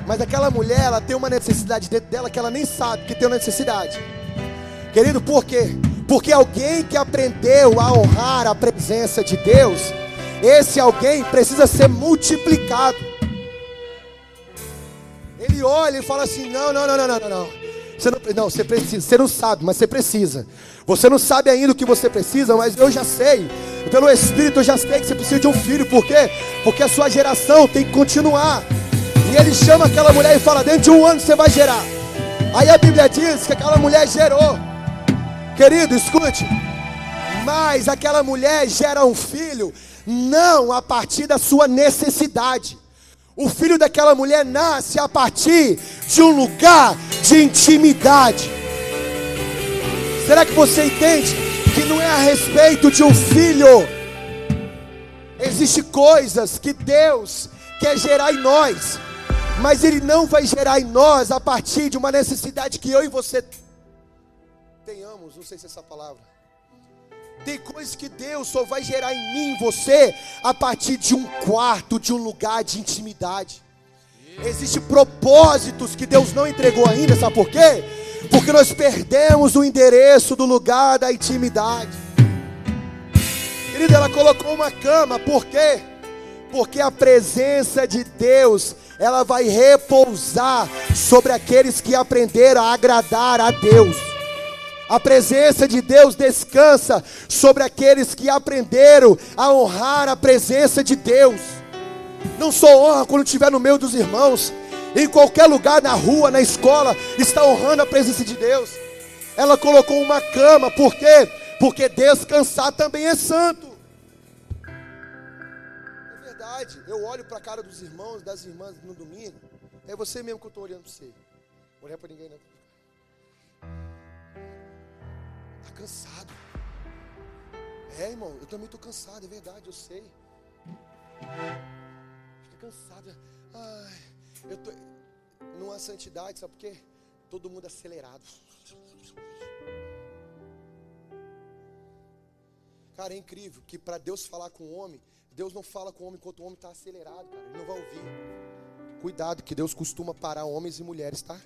Mas aquela mulher, ela tem uma necessidade dentro dela que ela nem sabe que tem uma necessidade. Querido, por quê? Porque alguém que aprendeu a honrar a presença de Deus, esse alguém precisa ser multiplicado. Ele olha e fala assim, não. Você precisa, você não sabe, mas você precisa. Você não sabe ainda o que você precisa, mas eu já sei. Pelo Espírito eu já sei que você precisa de um filho. Por quê? Porque a sua geração tem que continuar. E ele chama aquela mulher e fala, dentro de 1 ano você vai gerar. Aí a Bíblia diz que aquela mulher gerou. Querido, escute. Mas aquela mulher gera um filho, não a partir da sua necessidade. O filho daquela mulher nasce a partir de um lugar de intimidade. Será que você entende que não é a respeito de um filho? Existem coisas que Deus quer gerar em nós, mas Ele não vai gerar em nós a partir de uma necessidade que eu e você tenhamos. Não sei se é essa palavra. Tem coisas que Deus só vai gerar em mim, em você, a partir de um quarto, de um lugar de intimidade. Existem propósitos que Deus não entregou ainda, sabe por quê? Porque nós perdemos o endereço do lugar da intimidade. Querida, ela colocou uma cama, por quê? Porque a presença de Deus, ela vai repousar sobre aqueles que aprenderam a agradar a Deus. A presença de Deus descansa sobre aqueles que aprenderam a honrar a presença de Deus. Não só honra quando estiver no meio dos irmãos, em qualquer lugar, na rua, na escola, está honrando a presença de Deus. Ela colocou uma cama, por quê? Porque descansar também é santo. É verdade, eu olho para a cara dos irmãos, das irmãs no domingo, é você mesmo que eu estou olhando para você. Não olhar para ninguém, não. Cansado. É, irmão, eu também estou cansado, é verdade, eu sei. Estou cansado. Ai, eu estou numa santidade, sabe por quê? Todo mundo acelerado. Cara, é incrível que para Deus falar com o homem, Deus não fala com o homem enquanto o homem está acelerado, cara. Ele não vai ouvir. Cuidado, que Deus costuma parar homens e mulheres, tá?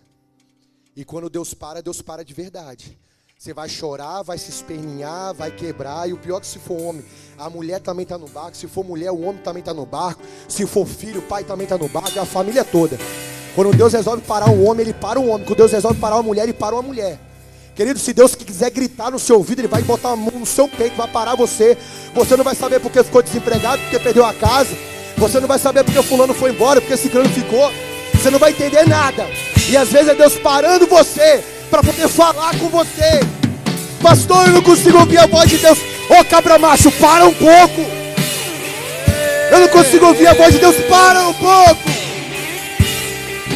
E quando Deus para de verdade. Você vai chorar, vai se espernear, vai quebrar. E o pior é que se for homem, a mulher também está no barco. Se for mulher, o homem também está no barco. Se for filho, o pai também está no barco. A família toda. Quando Deus resolve parar um homem, Ele para um homem. Quando Deus resolve parar uma mulher, Ele para uma mulher. Querido, se Deus quiser gritar no seu ouvido, Ele vai botar a mão no seu peito, vai parar você. Você não vai saber porque ficou desempregado, porque perdeu a casa. Você não vai saber porque fulano foi embora, porque ciclano ficou. Você não vai entender nada. E às vezes é Deus parando você para poder falar com você. Pastor, eu não consigo ouvir a voz de Deus. Ô cabra macho, para um pouco. Eu não consigo ouvir a voz de Deus. Para um pouco.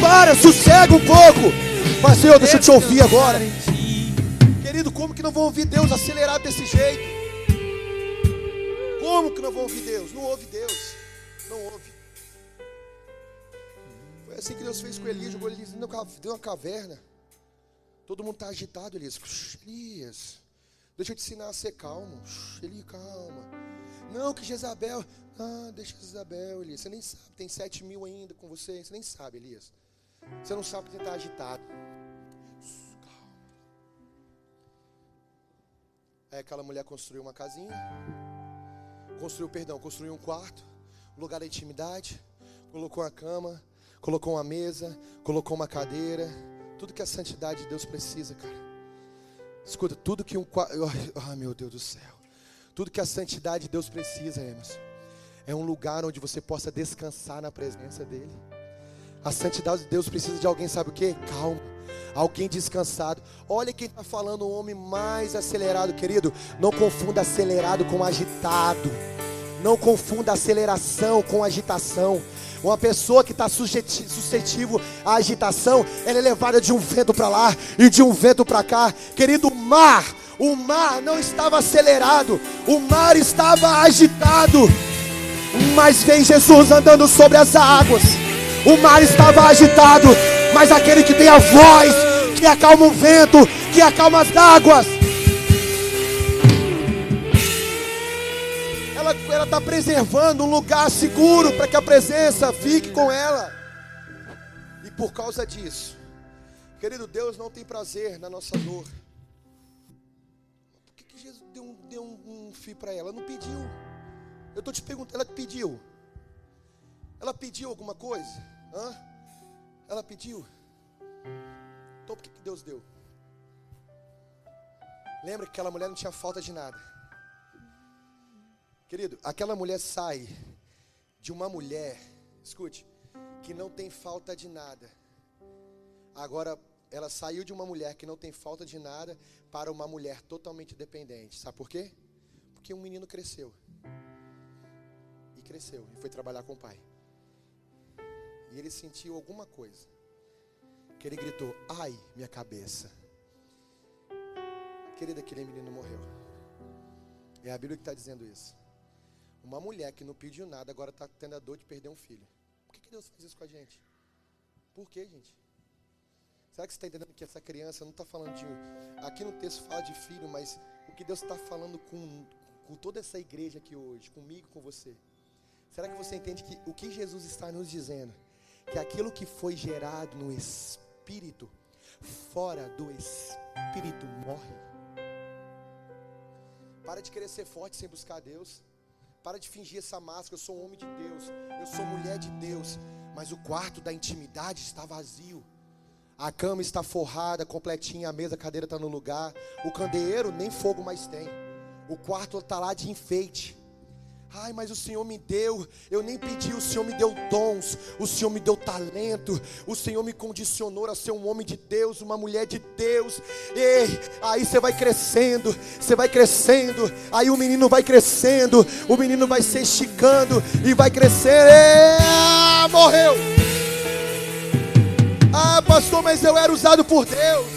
Para, sossega um pouco. Mas Senhor, deixa eu te ouvir agora. Querido, como que não vão ouvir Deus acelerado desse jeito? Como que não vão ouvir Deus? Não ouve Deus. Não ouve. Foi assim que Deus fez com Elias. Jogou Elias dentro de uma caverna. Todo mundo está agitado, Elias. Elias, deixa eu te ensinar a ser calmo. Elias, calma. Não, que Jezabel. Ah, deixa Jezabel, Elias. Você nem sabe, tem 7 mil ainda com você. Você nem sabe, Elias. Você não sabe que você está agitado. Calma. Aí aquela mulher construiu uma casinha. Construiu um quarto. Um lugar da intimidade. Colocou uma cama. Colocou uma mesa. Colocou uma cadeira. Tudo que a santidade de Deus precisa, cara. Escuta, tudo que meu Deus do céu. Tudo que a santidade de Deus precisa, Emerson, é um lugar onde você possa descansar na presença dEle. A santidade de Deus precisa de alguém, sabe o quê? Calmo. Alguém descansado. Olha quem está falando, o homem mais acelerado, querido. Não confunda acelerado com agitado. Não confunda aceleração com agitação. Uma pessoa que está suscetível à agitação, ela é levada de um vento para lá e de um vento para cá. Querido, o mar não estava acelerado, o mar estava agitado. Mas vem Jesus andando sobre as águas. O mar estava agitado, mas aquele que tem a voz, que acalma o vento, que acalma as águas, ela está preservando um lugar seguro para que a presença fique com ela. E por causa disso, querido, Deus não tem prazer na nossa dor. Por que Jesus deu um filho para ela? Ela não pediu. Eu estou te perguntando, ela pediu? Ela pediu alguma coisa? Ela pediu? Então por que Deus deu? Lembra que aquela mulher não tinha falta de nada. Querido, aquela mulher sai de uma mulher, escute, que não tem falta de nada. Agora, ela saiu de uma mulher que não tem falta de nada para uma mulher totalmente dependente. Sabe por quê? Porque um menino cresceu. E foi trabalhar com o pai. E ele sentiu alguma coisa. Que ele gritou, ai, minha cabeça. Querida, aquele menino morreu. É a Bíblia que está dizendo isso. Uma mulher que não pediu nada, agora está tendo a dor de perder um filho. Por que Deus faz isso com a gente? Por quê, gente? Será que você está entendendo que essa criança não está falando de... Aqui no texto fala de filho, mas o que Deus está falando com toda essa igreja aqui hoje, comigo, com você. Será que você entende que o que Jesus está nos dizendo? Que aquilo que foi gerado no Espírito, fora do Espírito morre. Para de querer ser forte sem buscar Deus. Para de fingir essa máscara, eu sou um homem de Deus, eu sou mulher de Deus. Mas o quarto da intimidade está vazio. A cama está forrada, completinha, a mesa, a cadeira está no lugar. O candeeiro nem fogo mais tem. O quarto está lá de enfeite. Ai, mas o Senhor me deu, eu nem pedi, o Senhor me deu dons, o Senhor me deu talento, o Senhor me condicionou a ser um homem de Deus, uma mulher de Deus. Ei, aí você vai crescendo, aí o menino vai crescendo, o menino vai se esticando e vai crescendo. Morreu. Ah, pastor, mas eu era usado por Deus.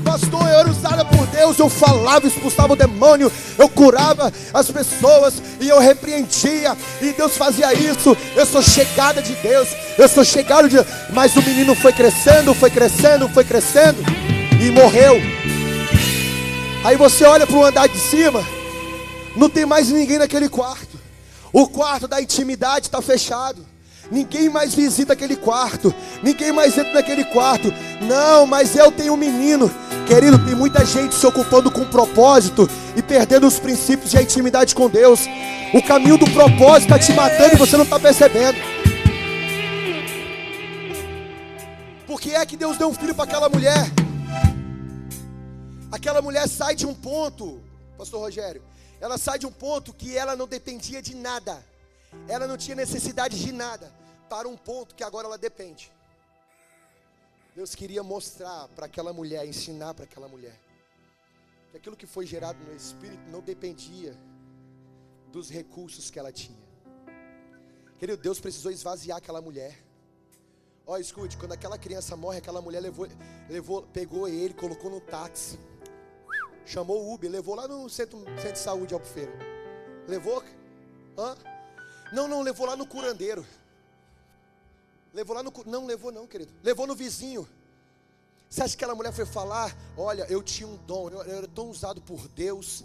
Pastor, eu era usada por Deus, eu falava, expulsava o demônio, eu curava as pessoas e eu repreendia, e Deus fazia isso. Eu sou chegada de Deus, mas o menino foi crescendo e morreu. Aí você olha para o andar de cima, não tem mais ninguém naquele quarto. O quarto da intimidade está fechado. Ninguém mais visita aquele quarto, ninguém mais entra naquele quarto. Não, mas eu tenho um menino. Querido, tem muita gente se ocupando com propósito e perdendo os princípios e a intimidade com Deus. O caminho do propósito está te matando e você não está percebendo. Por que é que Deus deu um filho para aquela mulher? Aquela mulher sai de um ponto, pastor Rogério, ela sai de um ponto que ela não dependia de nada. Ela não tinha necessidade de nada, para um ponto que agora ela depende. Deus queria mostrar para aquela mulher, ensinar para aquela mulher, que aquilo que foi gerado no Espírito não dependia dos recursos que ela tinha. Querido, Deus precisou esvaziar aquela mulher. Ó, escute, quando aquela criança morre, aquela mulher pegou ele, colocou no táxi, chamou o Uber, levou lá no centro de saúde de Albufeira. Levou? Não, levou lá no curandeiro. Não levou não, querido. Levou no vizinho. Você acha que aquela mulher foi falar? Olha, eu tinha um dom, eu era tão usado por Deus.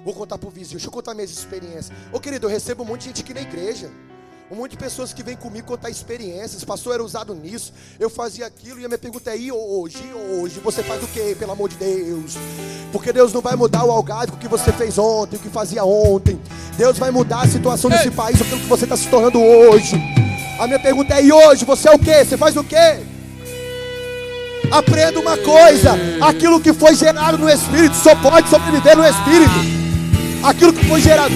Vou contar para o vizinho, deixa eu contar minhas experiências. Querido, eu recebo um monte de gente aqui na igreja. Um monte de pessoas que vêm comigo contar experiências. Pastor, era usado nisso, eu fazia aquilo. E a minha pergunta é, e hoje você faz o quê, pelo amor de Deus? Porque Deus não vai mudar o algarve, o que você fez ontem, o que fazia ontem. Deus vai mudar a situação desse país, aquilo que você está se tornando hoje. A minha pergunta é, e hoje você é o quê? Você faz o quê? Aprenda uma coisa, aquilo que foi gerado no Espírito só pode sobreviver no Espírito. Aquilo que foi gerado,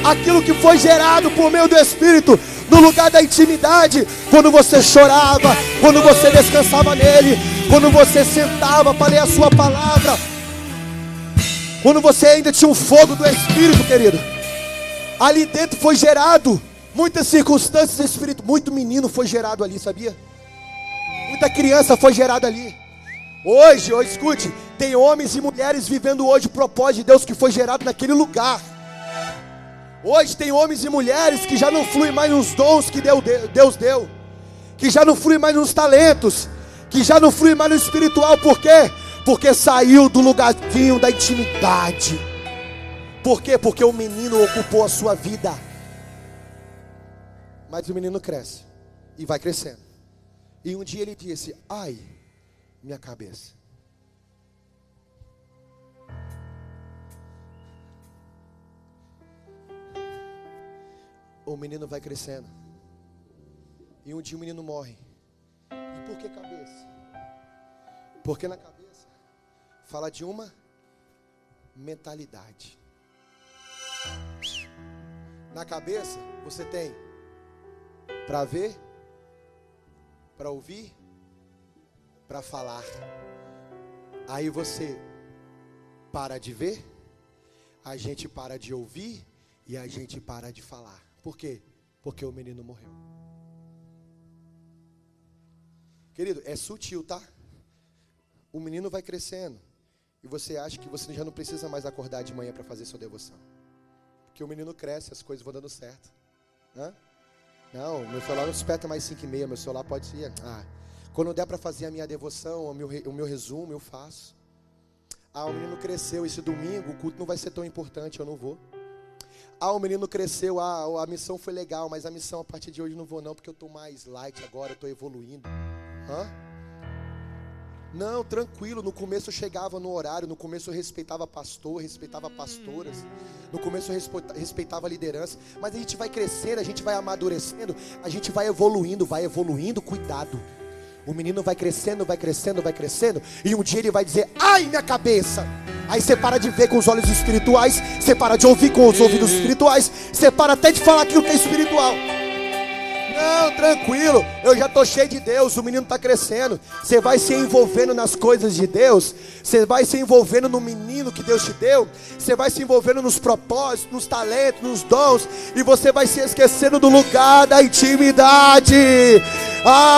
aquilo que foi gerado por meio do Espírito no lugar da intimidade, quando você chorava, quando você descansava nele, quando você sentava para ler a sua palavra, quando você ainda tinha um fogo do Espírito, querido. Ali dentro foi gerado muitas circunstâncias do Espírito. Muito menino foi gerado ali, sabia? Muita criança foi gerada ali. Hoje, escute, tem homens e mulheres vivendo hoje o propósito de Deus que foi gerado naquele lugar. Hoje tem homens e mulheres que já não fluem mais nos dons que Deus deu, que já não fluem mais nos talentos, que já não fluem mais no espiritual. Por quê? Porque saiu do lugarzinho da intimidade. Por quê? Porque o menino ocupou a sua vida. Mas o menino cresce e vai crescendo. E um dia ele disse: ai, minha cabeça. O menino vai crescendo. E um dia o menino morre. E por que cabeça? Porque na cabeça fala de uma mentalidade. Na cabeça você tem para ver, para ouvir, para falar. Aí você para de ver, a gente para de ouvir e a gente para de falar. Por quê? Porque o menino morreu. Querido, é sutil, tá? O menino vai crescendo e você acha que você já não precisa mais acordar de manhã para fazer sua devoção. Porque o menino cresce, as coisas vão dando certo. Hã? Não, meu celular não desperta mais 5h30, meu celular pode ser... quando der para fazer a minha devoção, o meu resumo, eu faço. O menino cresceu, esse domingo o culto não vai ser tão importante, eu não vou. O menino cresceu, a missão foi legal, mas a missão a partir de hoje não vou não, porque eu estou mais light agora, eu estou evoluindo. Não, tranquilo, no começo eu chegava no horário, no começo eu respeitava pastor, respeitava pastoras, no começo eu respeitava a liderança, mas a gente vai crescendo, a gente vai amadurecendo, a gente vai evoluindo, cuidado. O menino vai crescendo, e um dia ele vai dizer: ai, minha cabeça. Aí você para de ver com os olhos espirituais, você para de ouvir com os ouvidos espirituais, você para até de falar aquilo que é espiritual. Não, tranquilo, eu já estou cheio de Deus, o menino está crescendo. Você vai se envolvendo nas coisas de Deus, você vai se envolvendo no menino que Deus te deu, você vai se envolvendo nos propósitos, nos talentos, nos dons, e você vai se esquecendo do lugar da intimidade.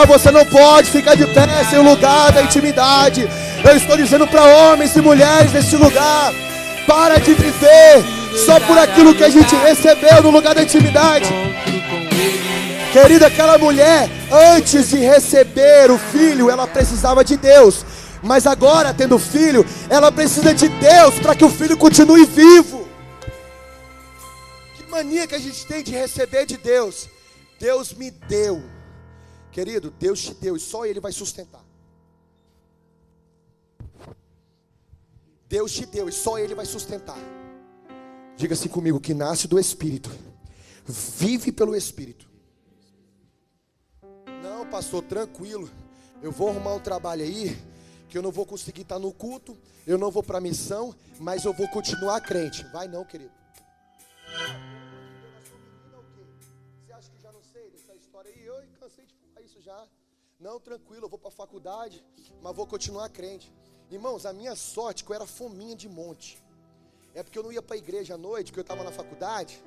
Você não pode ficar de pé sem o lugar da intimidade. Eu estou dizendo para homens e mulheres nesse lugar: para de viver só por aquilo que a gente recebeu no lugar da intimidade. Querida, aquela mulher, antes de receber o filho, ela precisava de Deus. Mas agora, tendo filho, ela precisa de Deus para que o filho continue vivo. Que mania que a gente tem de receber de Deus. Deus me deu. Querido, Deus te deu e só Ele vai sustentar. Deus te deu e só Ele vai sustentar. Diga assim comigo: que nasce do Espírito, vive pelo Espírito. Não, pastor, tranquilo, eu vou arrumar um trabalho aí, que eu não vou conseguir estar no culto, eu não vou para a missão, mas eu vou continuar crente. Vai não, querido. Você acha que já não sei dessa história aí? Eu cansei de falar isso já. Não, tranquilo, eu vou para a faculdade, mas vou continuar crente. Irmãos, a minha sorte é que eu era fominha de monte. É porque eu não ia para a igreja à noite, porque eu estava na faculdade,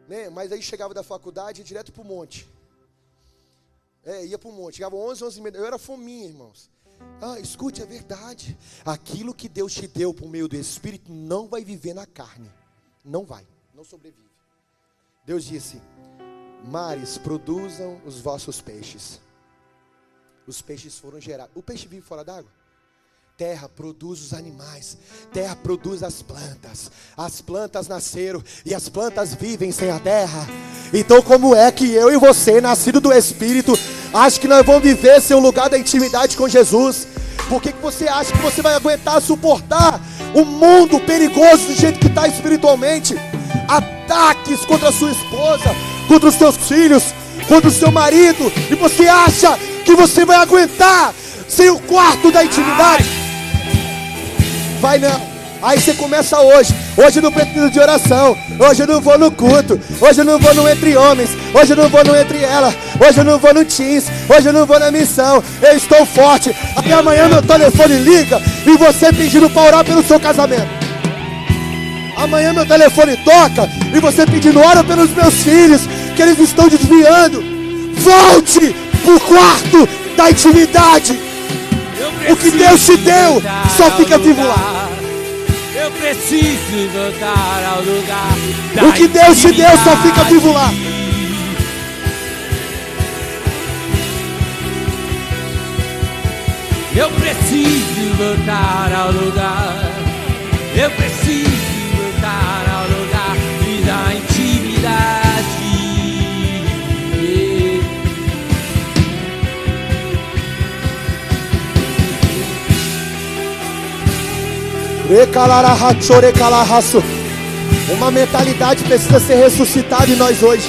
né? Mas aí chegava da faculdade e ia direto para o monte. Ia para o monte, chegava 11h30, eu era fominha, irmãos. Escute, é verdade. Aquilo que Deus te deu por meio do Espírito não vai viver na carne. Não vai, não sobrevive. Deus disse: mares, produzam os vossos peixes. Os peixes foram gerados. O peixe vive fora d'água? Terra produz os animais, terra produz as plantas nasceram e as plantas vivem sem a terra. Então como é que eu e você, nascido do Espírito, acho que nós vamos viver sem o lugar da intimidade com Jesus? Por que você acha que você vai aguentar suportar um mundo perigoso do jeito que está espiritualmente? Ataques contra a sua esposa, contra os seus filhos, contra o seu marido, e você acha que você vai aguentar sem o quarto da intimidade? Vai não. Aí você começa hoje. Hoje eu não preciso de oração. Hoje eu não vou no culto. Hoje eu não vou no Entre Homens. Hoje eu não vou no Entre Ela. Hoje eu não vou no Teams. Hoje eu não vou na missão. Eu estou forte. Aí amanhã meu telefone liga e você pedindo para orar pelo seu casamento. Amanhã meu telefone toca e você pedindo ora pelos meus filhos, que eles estão desviando. Volte pro quarto da intimidade. O que Deus te deu só fica vivo lá. Eu preciso voltar ao lugar da O que Deus te deu só fica vivo lá. Eu preciso voltar ao lugar. Eu preciso voltar ao lugar da intimidade. Uma mentalidade precisa ser ressuscitada em nós hoje.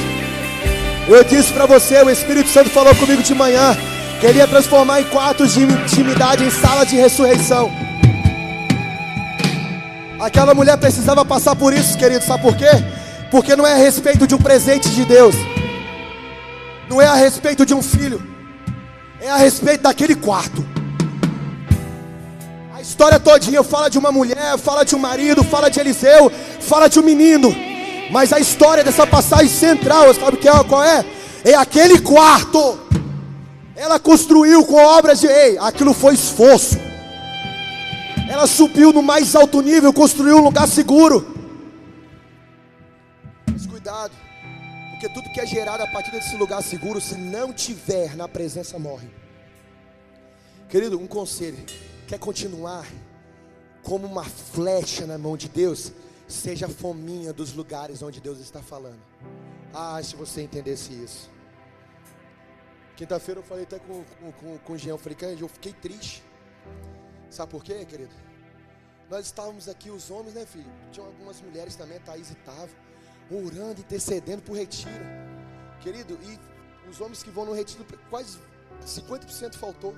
Eu disse para você, o Espírito Santo falou comigo de manhã, que ele ia transformar em quartos de intimidade em sala de ressurreição. Aquela mulher precisava passar por isso, querido, sabe por quê? Porque não é a respeito de um presente de Deus, não é a respeito de um filho, é a respeito daquele quarto. A história todinha fala de uma mulher, fala de um marido, fala de Eliseu, fala de um menino. Mas a história dessa passagem central, sabe qual é? É aquele quarto. Ela construiu com obras de... aquilo foi esforço. Ela subiu no mais alto nível, construiu um lugar seguro. Mas cuidado, porque tudo que é gerado a partir desse lugar seguro, se não tiver na presença, morre. Querido, um conselho: quer continuar como uma flecha na mão de Deus? Seja a fominha dos lugares onde Deus está falando. Se você entendesse isso. Quinta-feira eu falei até com o Jean, eu falei, eu fiquei triste. Sabe por quê, querido? Nós estávamos aqui, os homens, né, filho? Tinha algumas mulheres também, a Thaís estava orando, intercedendo por retiro. Querido, e os homens que vão no retiro, quase 50% faltou.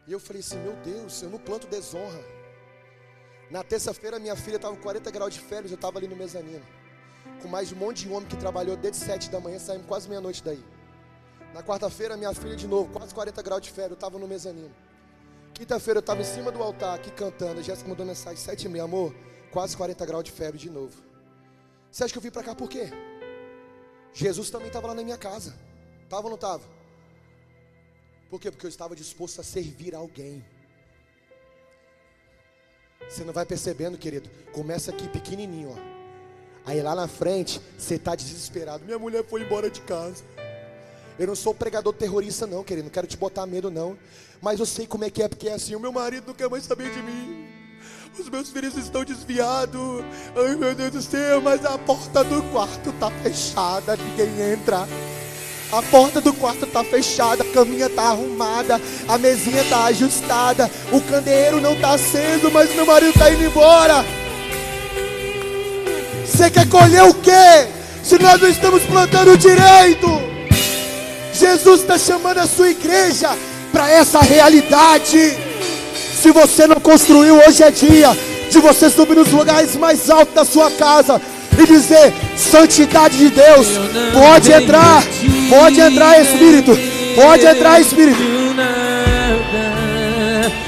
E eu falei assim, meu Deus, eu não planto desonra. Na terça-feira minha filha estava com 40 graus de febre, eu estava ali no mezanino, com mais um monte de homem que trabalhou desde 7 da manhã, saímos quase meia-noite daí. Na quarta-feira minha filha de novo, quase 40 graus de febre, eu estava no mezanino. Quinta-feira eu estava em cima do altar aqui cantando, a Jéssica mandou mensagem, 7h30, amor, quase 40 graus de febre de novo. Você acha que eu vim para cá por quê? Jesus também estava lá na minha casa, estava ou não estava? Por quê? Porque eu estava disposto a servir a alguém. Você não vai percebendo, querido. Começa aqui pequenininho, ó. Aí lá na frente, você está desesperado. Minha mulher foi embora de casa. Eu não sou pregador terrorista não, querido. Não quero te botar medo não. Mas eu sei como é que é, porque é assim. O meu marido não quer mais saber de mim. Os meus filhos estão desviados. Ai, meu Deus do céu. Mas a porta do quarto está fechada. Ninguém entra. A porta do quarto está fechada, a caminha está arrumada, a mesinha está ajustada, o candeeiro não está aceso, mas meu marido está indo embora. Você quer colher o quê? Se nós não estamos plantando direito. Jesus está chamando a sua igreja para essa realidade. Se você não construiu, hoje é dia de você subir nos lugares mais altos da sua casa e dizer, santidade de Deus, pode entrar Espírito, pode entrar Espírito.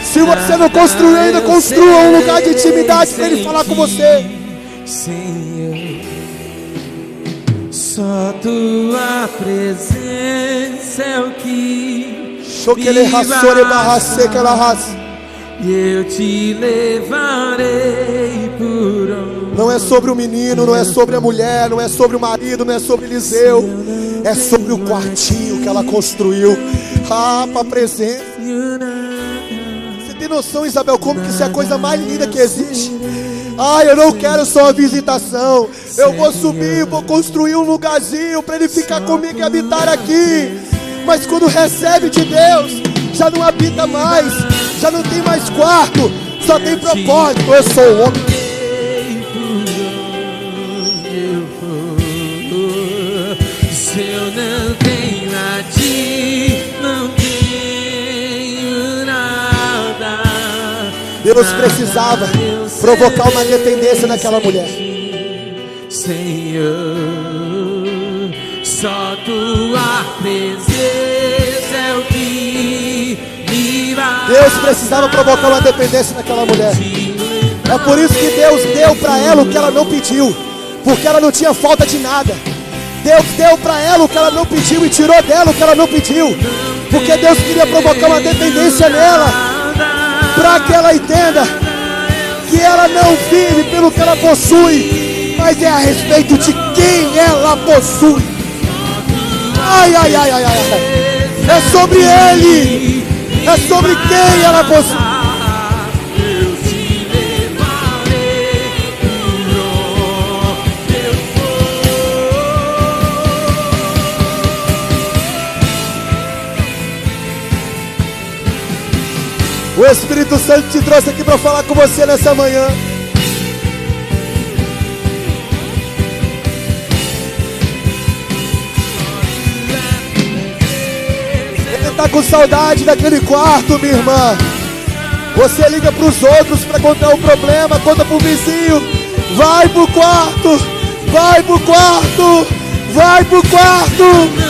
Se você não construiu ainda, construa um lugar de intimidade para Ele falar com você. Senhor, só Tua presença é o que me basta, e eu te levarei por onde. Não é sobre o menino, não é sobre a mulher, não é sobre o marido, não é sobre Eliseu. É sobre o quartinho que ela construiu. Para a presença. Você tem noção, Isabel, como que isso é a coisa mais linda que existe? Eu não quero só a visitação. Eu vou subir, vou construir um lugarzinho para Ele ficar comigo e habitar aqui. Mas quando recebe de Deus, já não habita mais, já não tem mais quarto, só tem propósito. Eu sou o homem. Se eu não tenho a Ti, não tenho nada. Eu Deus precisava provocar uma dependência naquela mulher. Senhor, só tua presença é o que me vai. Deus precisava provocar uma dependência naquela mulher. É por isso que Deus deu para ela o que ela não pediu, porque ela não tinha falta de nada. Deus deu para ela o que ela não pediu e tirou dela o que ela não pediu, porque Deus queria provocar uma dependência nela, para que ela entenda que ela não vive pelo que ela possui, mas é a respeito de quem ela possui. Ai, ai, ai, ai, ai. É sobre Ele, é sobre quem ela possui. O Espírito Santo te trouxe aqui para falar com você nessa manhã. Ele está com saudade daquele quarto, minha irmã. Você liga para os outros para contar o problema, conta para o vizinho. Vai para o quarto, vai para o quarto, vai para o quarto.